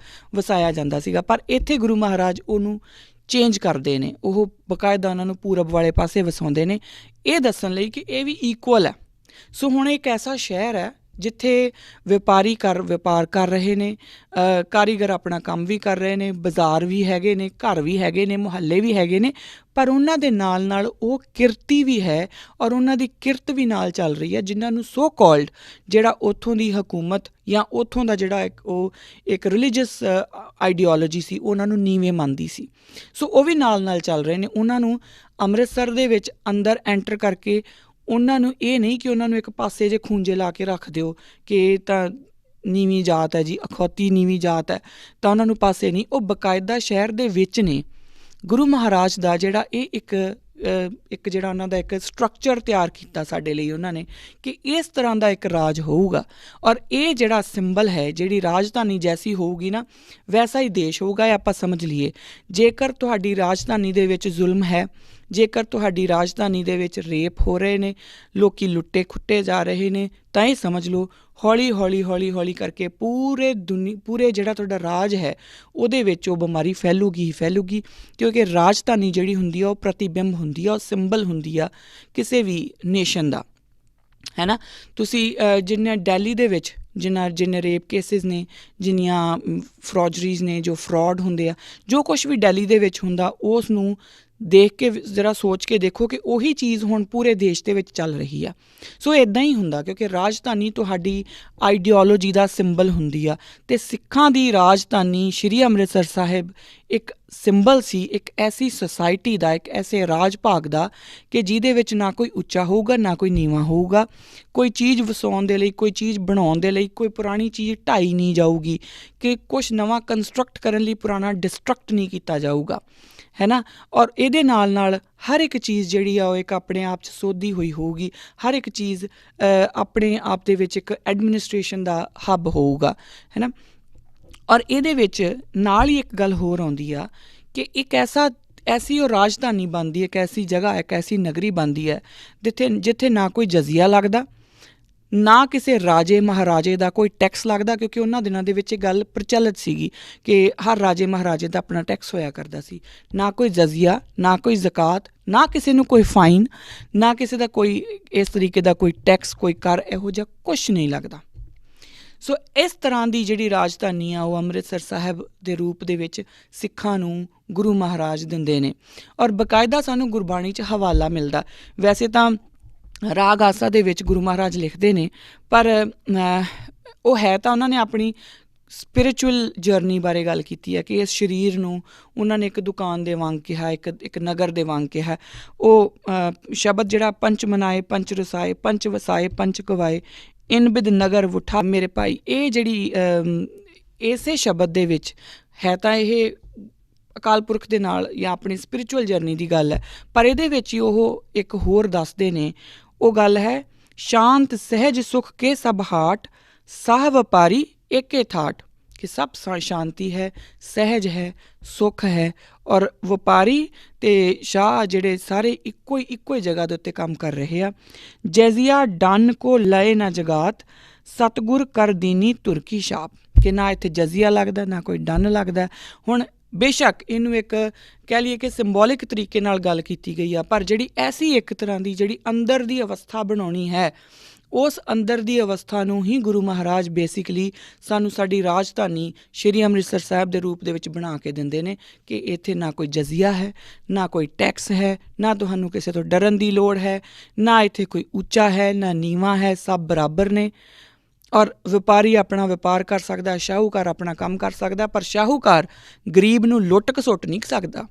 ਵਸਾਇਆ ਜਾਂਦਾ ਸੀਗਾ। ਪਰ ਇੱਥੇ ਗੁਰੂ ਮਹਾਰਾਜ ਉਹਨੂੰ ਚੇਂਜ ਕਰਦੇ ਨੇ, ਉਹ ਬਕਾਇਦਾ ਉਹਨਾਂ ਨੂੰ ਪੂਰਬ ਵਾਲੇ ਪਾਸੇ ਵਸਾਉਂਦੇ ਨੇ, ਇਹ ਦੱਸਣ ਲਈ ਕਿ ਇਹ ਵੀ ਈਕੁਅਲ ਹੈ। ਸੋ ਹੁਣ ਇੱਕ ਐਸਾ ਸ਼ਹਿਰ ਹੈ ਜਿੱਥੇ ਵਪਾਰੀ ਵਪਾਰ ਕਰ ਰਹੇ ਨੇ, ਕਾਰੀਗਰ ਆਪਣਾ ਕੰਮ ਵੀ ਕਰ ਰਹੇ ਨੇ, ਬਾਜ਼ਾਰ ਵੀ ਹੈਗੇ ਨੇ, ਘਰ ਵੀ ਹੈਗੇ ਨੇ, ਮੁਹੱਲੇ ਵੀ ਹੈਗੇ ਨੇ, ਪਰ ਉਹਨਾਂ ਦੇ ਨਾਲ ਨਾਲ ਉਹ ਕਿਰਤੀ ਵੀ ਹੈ, ਔਰ ਉਹਨਾਂ ਦੀ ਕਿਰਤ ਵੀ ਨਾਲ ਚੱਲ ਰਹੀ ਹੈ, ਜਿਨ੍ਹਾਂ ਨੂੰ ਸੋ ਕਾਲਡ ਜਿਹੜਾ ਉੱਥੋਂ ਦੀ ਹਕੂਮਤ ਜਾਂ ਉੱਥੋਂ ਦਾ ਜਿਹੜਾ ਇੱਕ ਰਿਲੀਜੀਅਸ ਆਈਡੀਓਲੋਜੀ ਸੀ, ਉਹਨਾਂ ਨੂੰ ਨੀਵੇਂ ਮੰਨਦੀ ਸੀ। ਸੋ ਉਹ ਵੀ ਨਾਲ ਨਾਲ ਚੱਲ ਰਹੇ ਨੇ। ਉਹਨਾਂ ਨੂੰ ਅੰਮ੍ਰਿਤਸਰ ਦੇ ਵਿੱਚ ਅੰਦਰ ਐਂਟਰ ਕਰਕੇ ਉਹਨਾਂ ਨੂੰ ਇਹ ਨਹੀਂ ਕਿ ਉਹਨਾਂ ਨੂੰ ਇੱਕ ਪਾਸੇ ਜੇ ਖੂੰਜੇ ਲਾ ਕੇ ਰੱਖ ਦਿਓ ਕਿ ਇਹ ਤਾਂ ਨੀਵੀਂ ਜਾਤ ਹੈ ਜੀ, ਅਖੌਤੀ ਨੀਵੀਂ ਜਾਤ ਹੈ, ਤਾਂ ਉਹਨਾਂ ਨੂੰ ਪਾਸੇ ਨਹੀਂ, ਉਹ ਬਕਾਇਦਾ ਸ਼ਹਿਰ ਦੇ ਵਿੱਚ ਨੇ। ਗੁਰੂ ਮਹਾਰਾਜ ਦਾ ਜਿਹੜਾ ਇਹ ਇੱਕ ਜਿਹੜਾ ਉਹਨਾਂ ਦਾ ਇੱਕ ਸਟਰਕਚਰ ਤਿਆਰ ਕੀਤਾ ਸਾਡੇ ਲਈ ਉਹਨਾਂ ਨੇ, ਕਿ ਇਸ ਤਰ੍ਹਾਂ ਦਾ ਇੱਕ ਰਾਜ ਹੋਊਗਾ, ਔਰ ਇਹ ਜਿਹੜਾ ਸਿੰਬਲ ਹੈ, ਜਿਹੜੀ ਰਾਜਧਾਨੀ ਜੈਸੀ ਹੋਊਗੀ ਨਾ ਵੈਸਾ ਹੀ ਦੇਸ਼ ਹੋਊਗਾ। ਇਹ ਆਪਾਂ ਸਮਝ ਲਈਏ। ਜੇਕਰ ਤੁਹਾਡੀ ਰਾਜਧਾਨੀ ਦੇ ਵਿੱਚ ਜ਼ੁਲਮ ਹੈ, ਜੇਕਰ ਤੁਹਾਡੀ ਰਾਜਧਾਨੀ ਦੇ ਵਿੱਚ ਰੇਪ ਹੋ ਰਹੇ ਨੇ, ਲੋਕੀ ਲੁੱਟੇ ਖੁੱਟੇ ਜਾ ਰਹੇ ਨੇ, ਤਾਂ ਇਹ ਸਮਝ ਲਓ ਹੌਲੀ ਹੌਲੀ ਕਰਕੇ ਪੂਰੇ ਜਿਹੜਾ ਤੁਹਾਡਾ ਰਾਜ ਹੈ ਉਹਦੇ ਵਿੱਚ ਉਹ ਬਿਮਾਰੀ ਫੈਲੂਗੀ ਹੀ ਫੈਲੂਗੀ। ਕਿਉਂਕਿ ਰਾਜਧਾਨੀ ਜਿਹੜੀ ਹੁੰਦੀ ਆ ਉਹ ਪ੍ਰਤੀਬਿੰਬ ਹੁੰਦੀ ਆ, ਉਹ ਸਿੰਬਲ ਹੁੰਦੀ ਆ ਕਿਸੇ ਵੀ ਨੇਸ਼ਨ ਦਾ, ਹੈ ਨਾ। ਤੁਸੀਂ ਜਿੰਨੇ ਦਿੱਲੀ ਦੇ ਵਿੱਚ ਜਿੰਨੇ ਰੇਪ ਕੇਸਿਸ ਨੇ, ਜਿੰਨੀਆਂ ਫਰੋਜਰੀਜ਼ ਨੇ, ਜੋ ਫਰੋਡ ਹੁੰਦੇ ਆ, ਜੋ ਕੁਛ ਵੀ ਦਿੱਲੀ ਦੇ ਵਿੱਚ ਹੁੰਦਾ, ਉਸ ਨੂੰ ਦੇਖ ਕੇ ਜ਼ਰਾ ਸੋਚ ਕੇ ਦੇਖੋ ਕਿ ਉਹੀ ਚੀਜ਼ ਹੁਣ ਪੂਰੇ ਦੇਸ਼ ਦੇ ਵਿੱਚ ਚੱਲ ਰਹੀ ਆ। ਸੋ ਇੱਦਾਂ ਹੀ ਹੁੰਦਾ, ਕਿਉਂਕਿ ਰਾਜਧਾਨੀ ਤੁਹਾਡੀ ਆਈਡੀਓਲੋਜੀ ਦਾ ਸਿੰਬਲ ਹੁੰਦੀ ਆ, ਅਤੇ ਸਿੱਖਾਂ ਦੀ ਰਾਜਧਾਨੀ ਸ਼੍ਰੀ ਅੰਮ੍ਰਿਤਸਰ ਸਾਹਿਬ ਇੱਕ ਸਿੰਬਲ ਸੀ, ਇੱਕ ਐਸੀ ਸੁਸਾਇਟੀ ਦਾ, ਇੱਕ ਐਸੇ ਰਾਜ ਭਾਗ ਦਾ ਕਿ ਜਿਹਦੇ ਵਿੱਚ ਨਾ ਕੋਈ ਉੱਚਾ ਹੋਊਗਾ, ਨਾ ਕੋਈ ਨੀਵਾਂ ਹੋਊਗਾ। ਕੋਈ ਚੀਜ਼ ਵਸਾਉਣ ਦੇ ਲਈ, ਕੋਈ ਚੀਜ਼ ਬਣਾਉਣ ਦੇ ਲਈ ਕੋਈ ਪੁਰਾਣੀ ਚੀਜ਼ ਢਾਈ ਨਹੀਂ ਜਾਊਗੀ, ਕਿ ਕੁਛ ਨਵਾਂ ਕੰਸਟਰਕਟ ਕਰਨ ਲਈ ਪੁਰਾਣਾ ਡਿਸਟਰਕਟ ਨਹੀਂ ਕੀਤਾ ਜਾਊਗਾ, ਹੈ ਨਾ। ਔਰ ਇਹਦੇ ਨਾਲ ਹਰ ਇੱਕ ਚੀਜ਼ ਜਿਹੜੀ ਆ ਉਹ ਇੱਕ ਆਪਣੇ ਆਪ 'ਚ ਸੋਧੀ ਹੋਈ ਹੋਊਗੀ। ਹਰ ਇੱਕ ਚੀਜ਼ ਆਪਣੇ ਆਪ ਦੇ ਵਿੱਚ ਇੱਕ ਐਡਮਿਨਿਸਟ੍ਰੇਸ਼ਨ ਦਾ ਹੱਬ ਹੋਊਗਾ, ਹੈ ਨਾ। ਔਰ ਇਹਦੇ ਵਿੱਚ ਨਾਲ ਹੀ ਇੱਕ ਗੱਲ ਹੋਰ ਆਉਂਦੀ ਆ ਕਿ ਇੱਕ ਐਸੀ ਉਹ ਰਾਜਧਾਨੀ ਬਣਦੀ ਹੈ, ਇੱਕ ਐਸੀ ਜਗ੍ਹਾ, ਇੱਕ ਐਸੀ ਨਗਰੀ ਬਣਦੀ ਹੈ ਜਿੱਥੇ ਨਾ ਕੋਈ ਜਜ਼ੀਆ ਲੱਗਦਾ, ਨਾ ਕਿਸੇ ਰਾਜੇ ਮਹਾਰਾਜੇ ਦਾ ਕੋਈ ਟੈਕਸ ਲੱਗਦਾ। ਕਿਉਂਕਿ ਉਹਨਾਂ ਦਿਨਾਂ ਦੇ ਵਿੱਚ ਇਹ ਗੱਲ ਪ੍ਰਚਲਿਤ ਸੀਗੀ ਕਿ ਹਰ ਰਾਜੇ ਮਹਾਰਾਜੇ ਦਾ ਆਪਣਾ ਟੈਕਸ ਹੋਇਆ ਕਰਦਾ ਸੀ। ਨਾ ਕੋਈ ਜਜ਼ੀਆ, ਨਾ ਕੋਈ ਜ਼ਕਾਤ, ਨਾ ਕਿਸੇ ਨੂੰ ਕੋਈ ਫਾਈਨ, ਨਾ ਕਿਸੇ ਦਾ ਕੋਈ ਇਸ ਤਰੀਕੇ ਦਾ ਕੋਈ ਟੈਕਸ, ਕੋਈ ਕਰ, ਇਹੋ ਜਿਹਾ ਕੁਛ ਨਹੀਂ ਲੱਗਦਾ। ਸੋ ਇਸ ਤਰ੍ਹਾਂ ਦੀ ਜਿਹੜੀ ਰਾਜਧਾਨੀ ਆ ਉਹ ਅੰਮ੍ਰਿਤਸਰ ਸਾਹਿਬ ਦੇ ਰੂਪ ਦੇ ਵਿੱਚ ਸਿੱਖਾਂ ਨੂੰ ਗੁਰੂ ਮਹਾਰਾਜ ਦਿੰਦੇ ਨੇ, ਔਰ ਬਕਾਇਦਾ ਸਾਨੂੰ ਗੁਰਬਾਣੀ 'ਚ ਹਵਾਲਾ ਮਿਲਦਾ। ਵੈਸੇ ਤਾਂ ਰਾਗ ਆਸਾ ਦੇ ਵਿੱਚ ਗੁਰੂ ਮਹਾਰਾਜ ਲਿਖਦੇ ਨੇ, ਪਰ ਉਹ ਹੈ ਤਾਂ ਉਹਨਾਂ ਨੇ ਆਪਣੀ ਸਪਿਰਿਚੁਅਲ ਜਰਨੀ ਬਾਰੇ ਗੱਲ ਕੀਤੀ ਹੈ ਕਿ ਇਸ ਸਰੀਰ ਨੂੰ ਉਹਨਾਂ ਨੇ ਇੱਕ ਦੁਕਾਨ ਦੇ ਵਾਂਗ ਕਿਹਾ, ਇੱਕ ਨਗਰ ਦੇ ਵਾਂਗ ਕਿਹਾ। ਉਹ ਸ਼ਬਦ ਜਿਹੜਾ ਪੰਚ ਮਨਾਏ, ਪੰਚ ਰਸਾਏ, ਪੰਚ ਵਸਾਏ, ਪੰਚ ਕਵਾਏ, ਇਨ ਬਿਦ ਨਗਰ ਵੁਠਾ ਮੇਰੇ ਭਾਈ, ਇਹ ਜਿਹੜੀ ਇਸੇ ਸ਼ਬਦ ਦੇ ਵਿੱਚ ਹੈ ਤਾਂ ਇਹ ਅਕਾਲ ਪੁਰਖ ਦੇ ਨਾਲ ਜਾਂ ਆਪਣੀ ਸਪਿਰਿਚੁਅਲ ਜਰਨੀ ਦੀ ਗੱਲ ਹੈ, ਪਰ ਇਹਦੇ ਵਿੱਚ ਹੀ ਉਹ ਇੱਕ ਹੋਰ ਦੱਸਦੇ ਨੇ। ਉਹ ਗੱਲ ਹੈ, ਸ਼ਾਂਤ ਸਹਿਜ ਸੁਖ ਕੇ ਸਭ ਹਾਟ, ਸਾਹ ਵਪਾਰੀ ਏਕੇ ਥਾਟ, ਕਿ ਸਭ ਸ਼ਾਂਤੀ ਹੈ, ਸਹਿਜ ਹੈ, ਸੁੱਖ ਹੈ, ਔਰ ਵਪਾਰੀ ਅਤੇ ਸ਼ਾਹ ਜਿਹੜੇ ਸਾਰੇ ਇੱਕੋ ਹੀ ਜਗ੍ਹਾ ਦੇ ਉੱਤੇ ਕੰਮ ਕਰ ਰਹੇ ਆ। ਜੈਜ਼ੀਆ ਡੰਨ ਕੋ ਲਏ ਨਾ ਜਗਾਤ, ਸਤਿਗੁਰ ਕਰ ਦੀਨੀ ਤੁਰਕੀ ਛਾਪ, ਕਿ ਨਾ ਇੱਥੇ ਜਜ਼ੀਆ ਲੱਗਦਾ, ਨਾ ਕੋਈ ਡੰਨ ਲੱਗਦਾ। ਹੁਣ ਬੇਸ਼ੱਕ ਇਹਨੂੰ ਇੱਕ ਕਹਿ ਲਈਏ ਕਿ ਸਿੰਬੋਲਿਕ ਤਰੀਕੇ ਨਾਲ ਗੱਲ ਕੀਤੀ ਗਈ ਆ, ਪਰ ਜਿਹੜੀ ਐਸੀ ਇੱਕ ਤਰ੍ਹਾਂ ਦੀ ਜਿਹੜੀ ਅੰਦਰ ਦੀ ਅਵਸਥਾ ਬਣਾਉਣੀ ਹੈ, ਉਸ ਅੰਦਰ ਦੀ ਅਵਸਥਾ ਨੂੰ ਹੀ ਗੁਰੂ ਮਹਾਰਾਜ ਬੇਸਿਕਲੀ ਸਾਨੂੰ ਸਾਡੀ ਰਾਜਧਾਨੀ ਸ਼੍ਰੀ ਅੰਮ੍ਰਿਤਸਰ ਸਾਹਿਬ ਦੇ ਰੂਪ ਦੇ ਵਿੱਚ ਬਣਾ ਕੇ ਦਿੰਦੇ ਨੇ ਕਿ ਇੱਥੇ ਨਾ ਕੋਈ ਜਜ਼ੀਆ ਹੈ, ਨਾ ਕੋਈ ਟੈਕਸ ਹੈ, ਨਾ ਤੁਹਾਨੂੰ ਕਿਸੇ ਤੋਂ ਡਰਨ ਦੀ ਲੋੜ ਹੈ, ਨਾ ਇੱਥੇ ਕੋਈ ਉੱਚਾ ਹੈ, ਨਾ ਨੀਵਾਂ ਹੈ, ਸਭ ਬਰਾਬਰ ਨੇ। ਔਰ ਵਪਾਰੀ ਆਪਣਾ ਵਪਾਰ ਕਰ ਸਕਦਾ, ਸ਼ਾਹੂਕਾਰ ਆਪਣਾ ਕੰਮ ਕਰ ਸਕਦਾ, ਪਰ ਸ਼ਾਹੂਕਾਰ ਗਰੀਬ ਨੂੰ ਲੁੱਟ ਘਸੁੱਟ ਨਹੀਂ ਸਕਦਾ।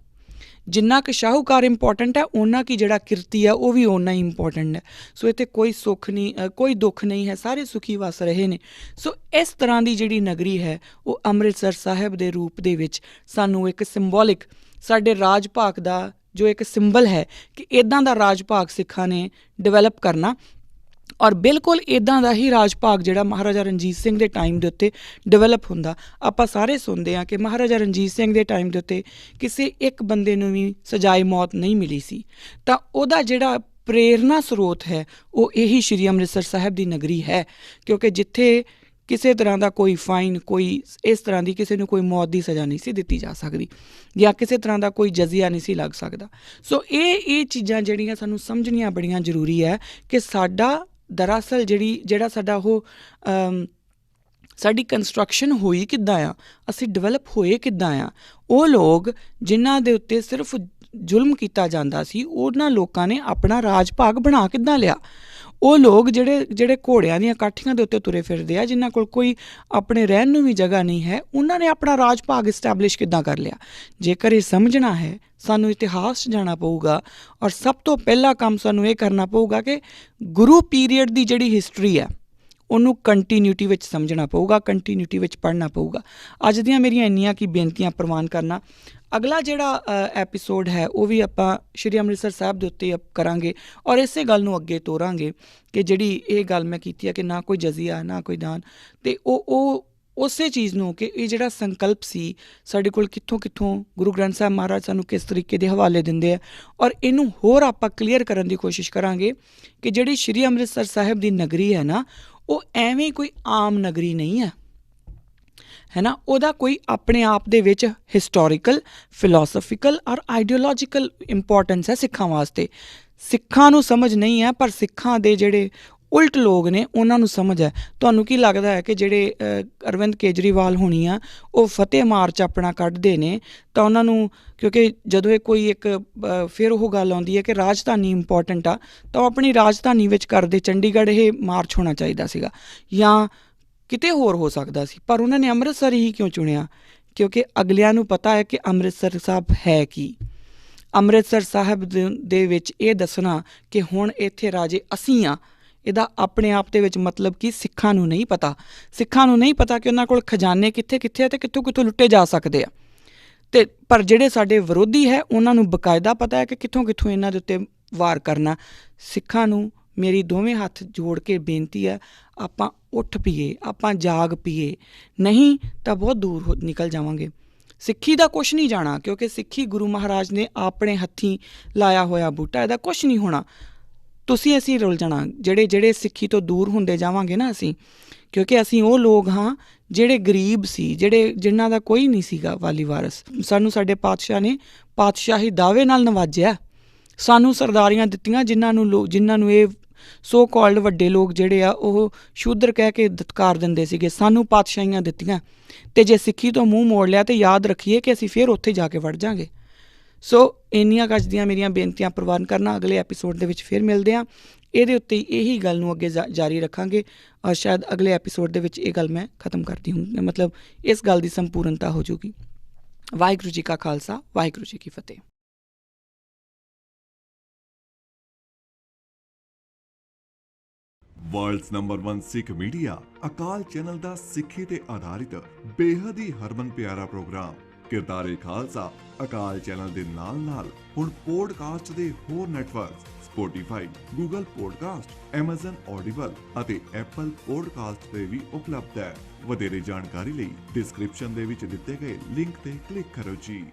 ਜਿੰਨਾ ਕੁ ਸ਼ਾਹੂਕਾਰ ਇੰਪੋਰਟੈਂਟ ਹੈ, ਓਨਾ ਕੀ ਜਿਹੜਾ ਕਿਰਤੀ ਆ ਉਹ ਵੀ ਓਨਾ ਹੀ ਇੰਪੋਰਟੈਂਟ ਹੈ। ਸੋ ਇੱਥੇ ਕੋਈ ਸੁੱਖ ਨਹੀਂ, ਕੋਈ ਦੁੱਖ ਨਹੀਂ ਹੈ, ਸਾਰੇ ਸੁਖੀ ਵਸ ਰਹੇ ਨੇ। ਸੋ ਇਸ ਤਰ੍ਹਾਂ ਦੀ ਜਿਹੜੀ ਨਗਰੀ ਹੈ ਉਹ ਅੰਮ੍ਰਿਤਸਰ ਸਾਹਿਬ ਦੇ ਰੂਪ ਦੇ ਵਿੱਚ ਸਾਨੂੰ ਇੱਕ ਸਿੰਬੋਲਿਕ ਸਾਡੇ ਰਾਜ ਭਾਗ ਦਾ ਜੋ ਇੱਕ ਸਿੰਬਲ ਹੈ ਕਿ ਇੱਦਾਂ ਦਾ ਰਾਜ ਭਾਗ ਸਿੱਖਾਂ ਨੇ ਡਿਵੈਲਪ ਕਰਨਾ। ਔਰ ਬਿਲਕੁਲ ਇੱਦਾਂ ਦਾ ਹੀ ਰਾਜ ਭਾਗ ਜਿਹੜਾ ਮਹਾਰਾਜਾ ਰਣਜੀਤ ਸਿੰਘ ਦੇ ਟਾਈਮ ਦੇ ਉੱਤੇ ਡਿਵੈਲਪ ਹੁੰਦਾ। ਆਪਾਂ ਸਾਰੇ ਸੁਣਦੇ ਹਾਂ ਕਿ ਮਹਾਰਾਜਾ ਰਣਜੀਤ ਸਿੰਘ ਦੇ ਟਾਈਮ ਦੇ ਉੱਤੇ ਕਿਸੇ ਇੱਕ ਬੰਦੇ ਨੂੰ ਵੀ ਸਜ਼ਾਏ ਮੌਤ ਨਹੀਂ ਮਿਲੀ ਸੀ। ਤਾਂ ਉਹਦਾ ਜਿਹੜਾ ਪ੍ਰੇਰਨਾ ਸਰੋਤ ਹੈ ਉਹ ਇਹੀ ਸ਼੍ਰੀ ਅੰਮ੍ਰਿਤਸਰ ਸਾਹਿਬ ਦੀ ਨਗਰੀ ਹੈ, ਕਿਉਂਕਿ ਜਿੱਥੇ ਕਿਸੇ ਤਰ੍ਹਾਂ ਦਾ ਕੋਈ ਫਾਈਨ, ਕੋਈ ਇਸ ਤਰ੍ਹਾਂ ਦੀ ਕਿਸੇ ਨੂੰ ਕੋਈ ਮੌਤ ਦੀ ਸਜ਼ਾ ਨਹੀਂ ਸੀ ਦਿੱਤੀ ਜਾ ਸਕਦੀ, ਜਾਂ ਕਿਸੇ ਤਰ੍ਹਾਂ ਦਾ ਕੋਈ ਜਜ਼ੀਆ ਨਹੀਂ ਸੀ ਲੱਗ ਸਕਦਾ। ਸੋ ਇਹ ਚੀਜ਼ਾਂ ਜਿਹੜੀਆਂ ਸਾਨੂੰ ਸਮਝਣੀਆਂ ਬੜੀਆਂ ਜ਼ਰੂਰੀ ਹੈ ਕਿ ਸਾਡਾ ਦਰਅਸਲ ਜਿਹੜਾ ਸਾਡਾ ਉਹ ਸਾਡੀ ਕੰਸਟਰਕਸ਼ਨ ਹੋਈ ਕਿੱਦਾਂ ਆ, ਅਸੀਂ ਡਿਵੈਲਪ ਹੋਏ ਕਿੱਦਾਂ ਆ। ਉਹ ਲੋਕ ਜਿਨ੍ਹਾਂ ਦੇ ਉੱਤੇ ਸਿਰਫ ਜ਼ੁਲਮ ਕੀਤਾ ਜਾਂਦਾ ਸੀ, ਉਹਨਾਂ ਲੋਕਾਂ ਨੇ ਆਪਣਾ ਰਾਜ ਭਾਗ ਬਣਾ ਕਿੱਦਾਂ ਲਿਆ। ਉਹ ਲੋਕ ਜਿਹੜੇ ਘੋੜਿਆਂ ਦੀਆਂ ਕਾਠੀਆਂ ਦੇ ਉੱਤੇ ਤੁਰੇ ਫਿਰਦੇ ਆ, ਜਿਨ੍ਹਾਂ ਕੋਲ ਕੋਈ ਆਪਣੇ ਰਹਿਣ ਨੂੰ ਵੀ ਜਗ੍ਹਾ ਨਹੀਂ ਹੈ, ਉਹਨਾਂ ਨੇ ਆਪਣਾ ਰਾਜ ਭਾਗ ਇਸਟੈਬਲਿਸ਼ ਕਿੱਦਾਂ ਕਰ ਲਿਆ। ਜੇਕਰ ਇਹ ਸਮਝਣਾ ਹੈ, ਸਾਨੂੰ ਇਤਿਹਾਸ 'ਚ ਜਾਣਾ ਪਊਗਾ, ਔਰ ਸਭ ਤੋਂ ਪਹਿਲਾ ਕੰਮ ਸਾਨੂੰ ਇਹ ਕਰਨਾ ਪਊਗਾ ਕਿ ਗੁਰੂ ਪੀਰੀਅਡ ਦੀ ਜਿਹੜੀ ਹਿਸਟਰੀ ਹੈ ਉਹਨੂੰ ਕੰਟੀਨਿਊਟੀ ਵਿੱਚ ਸਮਝਣਾ ਪਊਗਾ, ਕੰਟੀਨਿਊਟੀ ਵਿੱਚ ਪੜ੍ਹਨਾ ਪਊਗਾ। ਅੱਜ ਦੀਆਂ ਮੇਰੀਆਂ ਇੰਨੀਆਂ ਕੀ ਬੇਨਤੀਆਂ ਪ੍ਰਵਾਨ ਕਰਨਾ। ਅਗਲਾ ਜਿਹੜਾ ਐਪੀਸੋਡ ਹੈ ਉਹ ਵੀ ਆਪਾਂ ਸ਼੍ਰੀ ਅੰਮ੍ਰਿਤਸਰ ਸਾਹਿਬ ਦੇ ਉੱਤੇ ਕਰਾਂਗੇ, ਔਰ ਇਸੇ ਗੱਲ ਨੂੰ ਅੱਗੇ ਤੋਰਾਂਗੇ ਕਿ ਜਿਹੜੀ ਇਹ ਗੱਲ ਮੈਂ ਕੀਤੀ ਹੈ ਕਿ ਨਾ ਕੋਈ ਜਜ਼ੀਆ ਨਾ ਕੋਈ ਦਾਨ, ਅਤੇ ਉਹ ਉਸੇ ਚੀਜ਼ ਨੂੰ ਕਿ ਇਹ ਜਿਹੜਾ ਸੰਕਲਪ ਸੀ ਸਾਡੇ ਕੋਲ ਕਿੱਥੋਂ ਗੁਰੂ ਗ੍ਰੰਥ ਸਾਹਿਬ ਮਹਾਰਾਜ ਸਾਨੂੰ ਕਿਸ ਤਰੀਕੇ ਦੇ ਹਵਾਲੇ ਦਿੰਦੇ ਆ, ਔਰ ਇਹਨੂੰ ਹੋਰ ਆਪਾਂ ਕਲੀਅਰ ਕਰਨ ਦੀ ਕੋਸ਼ਿਸ਼ ਕਰਾਂਗੇ ਕਿ ਜਿਹੜੀ ਸ਼੍ਰੀ ਅੰਮ੍ਰਿਤਸਰ ਸਾਹਿਬ ਦੀ ਨਗਰੀ ਹੈ ਨਾ, ਉਹ ਐਵੇਂ ਕੋਈ ਆਮ ਨਗਰੀ ਨਹੀਂ ਹੈ ਨਾ। ਉਹਦਾ ਕੋਈ ਆਪਣੇ ਆਪ ਦੇ ਵਿੱਚ ਹਿਸਟੋਰੀਕਲ, ਫਿਲੋਸਫੀਕਲ ਔਰ ਆਈਡੀਓਲੋਜੀਕਲ ਇੰਪੋਰਟੈਂਸ ਹੈ ਸਿੱਖਾਂ ਵਾਸਤੇ। ਸਿੱਖਾਂ ਨੂੰ ਸਮਝ ਨਹੀਂ ਹੈ, ਪਰ ਸਿੱਖਾਂ ਦੇ ਜਿਹੜੇ ਉਲਟ ਲੋਕ ਨੇ ਉਹਨਾਂ ਨੂੰ ਸਮਝ ਹੈ। ਤੁਹਾਨੂੰ ਕੀ ਲੱਗਦਾ ਹੈ ਕਿ ਜਿਹੜੇ ਅਰਵਿੰਦ ਕੇਜਰੀਵਾਲ ਹੋਣੀ ਆ, ਉਹ ਫਤਿਹ ਮਾਰਚ ਆਪਣਾ ਕੱਢਦੇ ਨੇ ਤਾਂ ਉਹਨਾਂ ਨੂੰ, ਕਿਉਂਕਿ ਜਦੋਂ ਇਹ ਕੋਈ ਇੱਕ ਫਿਰ ਉਹ ਗੱਲ ਆਉਂਦੀ ਹੈ ਕਿ ਰਾਜਧਾਨੀ ਇੰਪੋਰਟੈਂਟ ਆ, ਤਾਂ ਉਹ ਆਪਣੀ ਰਾਜਧਾਨੀ ਵਿੱਚ ਕਰਦੇ। ਚੰਡੀਗੜ੍ਹ ਇਹ ਮਾਰਚ ਹੋਣਾ ਚਾਹੀਦਾ ਸੀਗਾ ਜਾਂ ਕਿਤੇ ਹੋਰ ਹੋ ਸਕਦਾ ਸੀ, ਪਰ ਉਹਨਾਂ ਨੇ ਅੰਮ੍ਰਿਤਸਰ ਹੀ ਕਿਉਂ ਚੁਣਿਆ? ਕਿਉਂਕਿ ਅਗਲਿਆਂ ਨੂੰ ਪਤਾ ਹੈ ਕਿ ਅੰਮ੍ਰਿਤਸਰ ਸਾਹਿਬ ਹੈ ਕੀ। ਅੰਮ੍ਰਿਤਸਰ ਸਾਹਿਬ ਦੇ ਵਿੱਚ ਇਹ ਦੱਸਣਾ ਕਿ ਹੁਣ ਇੱਥੇ ਰਾਜੇ ਅਸੀਂ ਹਾਂ, ਇਹਦਾ ਆਪਣੇ ਆਪ ਦੇ ਵਿੱਚ ਮਤਲਬ ਕਿ ਸਿੱਖਾਂ ਨੂੰ ਨਹੀਂ ਪਤਾ। ਸਿੱਖਾਂ ਨੂੰ ਨਹੀਂ ਪਤਾ ਕਿ ਉਹਨਾਂ ਕੋਲ ਖਜ਼ਾਨੇ ਕਿੱਥੇ ਆ ਅਤੇ ਕਿੱਥੋਂ ਲੁੱਟੇ ਜਾ ਸਕਦੇ ਆ। ਅਤੇ ਪਰ ਜਿਹੜੇ ਸਾਡੇ ਵਿਰੋਧੀ ਹੈ ਉਹਨਾਂ ਨੂੰ ਬਕਾਇਦਾ ਪਤਾ ਹੈ ਕਿ ਕਿੱਥੋਂ ਇਹਨਾਂ ਦੇ ਉੱਤੇ ਵਾਰ ਕਰਨਾ। ਸਿੱਖਾਂ ਨੂੰ ਮੇਰੀ ਦੋਵੇਂ ਹੱਥ ਜੋੜ ਕੇ ਬੇਨਤੀ ਹੈ, ਆਪਾਂ ਉੱਠ ਪਈਏ, ਆਪਾਂ ਜਾਗ ਪਈਏ, ਨਹੀਂ ਤਾਂ ਬਹੁਤ ਦੂਰ ਨਿਕਲ ਜਾਵਾਂਗੇ। ਸਿੱਖੀ ਦਾ ਕੁਛ ਨਹੀਂ ਜਾਣਾ, ਕਿਉਂਕਿ ਸਿੱਖੀ ਗੁਰੂ ਮਹਾਰਾਜ ਨੇ ਆਪਣੇ ਹੱਥੀਂ ਲਾਇਆ ਹੋਇਆ ਬੂਟਾ, ਇਹਦਾ ਕੁਛ ਨਹੀਂ ਹੋਣਾ। ਅਸੀਂ ਰੁਲ ਜਾਣਾ, ਜਿਹੜੇ ਸਿੱਖੀ ਤੋਂ ਦੂਰ ਹੁੰਦੇ ਜਾਵਾਂਗੇ ਨਾ ਅਸੀਂ, ਕਿਉਂਕਿ ਅਸੀਂ ਉਹ ਲੋਕ ਹਾਂ ਜਿਹੜੇ ਗਰੀਬ ਸੀ, ਜਿਨ੍ਹਾਂ ਦਾ ਕੋਈ ਨਹੀਂ ਸੀਗਾ ਵਾਲੀ ਵਾਰਸ। ਸਾਨੂੰ ਸਾਡੇ ਪਾਤਸ਼ਾਹ ਨੇ ਪਾਤਸ਼ਾਹੀ ਦਾਅਵੇ ਨਾਲ ਨਵਾਜਿਆ, ਸਾਨੂੰ ਸਰਦਾਰੀਆਂ ਦਿੱਤੀਆਂ, ਜਿਨ੍ਹਾਂ ਨੂੰ ਇਹ ਸੋ ਕਾਲਡ ਵੱਡੇ ਲੋਕ ਜਿਹੜੇ ਆ ਉਹ ਸ਼ੂਦਰ ਕਹਿ ਕੇ ਦਤਕਾਰ ਦਿੰਦੇ ਸੀਗੇ। ਸਾਨੂੰ ਪਾਤਸ਼ਾਹੀਆਂ ਦਿੱਤੀਆਂ, ਅਤੇ ਜੇ ਸਿੱਖੀ ਤੋਂ ਮੂੰਹ ਮੋੜ ਲਿਆ ਤਾਂ ਯਾਦ ਰੱਖੀਏ ਕਿ ਅਸੀਂ ਫਿਰ ਉੱਥੇ ਜਾ ਕੇ ਵੜ ਜਾਵਾਂਗੇ। ਸੋ ਇੰਨੀਆਂ ਅੱਜ ਦੀਆਂ ਮੇਰੀਆਂ ਬੇਨਤੀਆਂ ਪ੍ਰਵਾਨ ਕਰਨਾ। ਅਗਲੇ ਐਪੀਸੋਡ ਦੇ ਵਿੱਚ ਫਿਰ ਮਿਲਦੇ ਹਾਂ। ਇਹਦੇ ਉੱਤੇ ਇਹੀ ਗੱਲ ਨੂੰ ਅੱਗੇ ਜਾਰੀ ਰੱਖਾਂਗੇ, ਔਰ ਸ਼ਾਇਦ ਅਗਲੇ ਐਪੀਸੋਡ ਦੇ ਵਿੱਚ ਇਹ ਗੱਲ ਮੈਂ ਖ਼ਤਮ ਕਰਦੀ ਹੂੰ, ਮਤਲਬ ਇਸ ਗੱਲ ਦੀ ਸੰਪੂਰਨਤਾ ਹੋ ਜਾਊਗੀ। ਵਾਹਿਗੁਰੂ ਜੀ ਕਾ ਖਾਲਸਾ, ਵਾਹਿਗੁਰੂ ਜੀ ਕੀ ਫਤਿਹ। ਵਰਲਡਸ ਨੰਬਰ 1 ਸਿੱਖ ਮੀਡੀਆ ਅਕਾਲ ਚੈਨਲ ਦਾ ਸਿੱਖੀ ਤੇ ਆਧਾਰਿਤ ਬੇਹੱਦ ਹੀ ਹਰਮਨ ਪਿਆਰਾ ਪ੍ਰੋਗਰਾਮ ਕਿਰਦਾਰੇ ਖਾਲਸਾ ਅਕਾਲ ਚੈਨਲ ਦੇ ਨਾਲ ਹੁਣ ਪੋਡਕਾਸਟ ਦੇ ਹੋਰ network Spotify, Google podcast, Amazon audible ਅਤੇ ਐਪਲ ਪੋਡਕਾਸਟ ਤੇ ਵੀ ਉਪਲਬਧ ਹੈ। ਵਧੇਰੇ ਜਾਣਕਾਰੀ ਲਈ ਡਿਸਕ੍ਰਿਪਸ਼ਨ ਦੇ ਵਿੱਚ ਦਿੱਤੇ ਗਏ ਲਿੰਕ ਤੇ ਕਲਿੱਕ ਕਰੋ ਜੀ।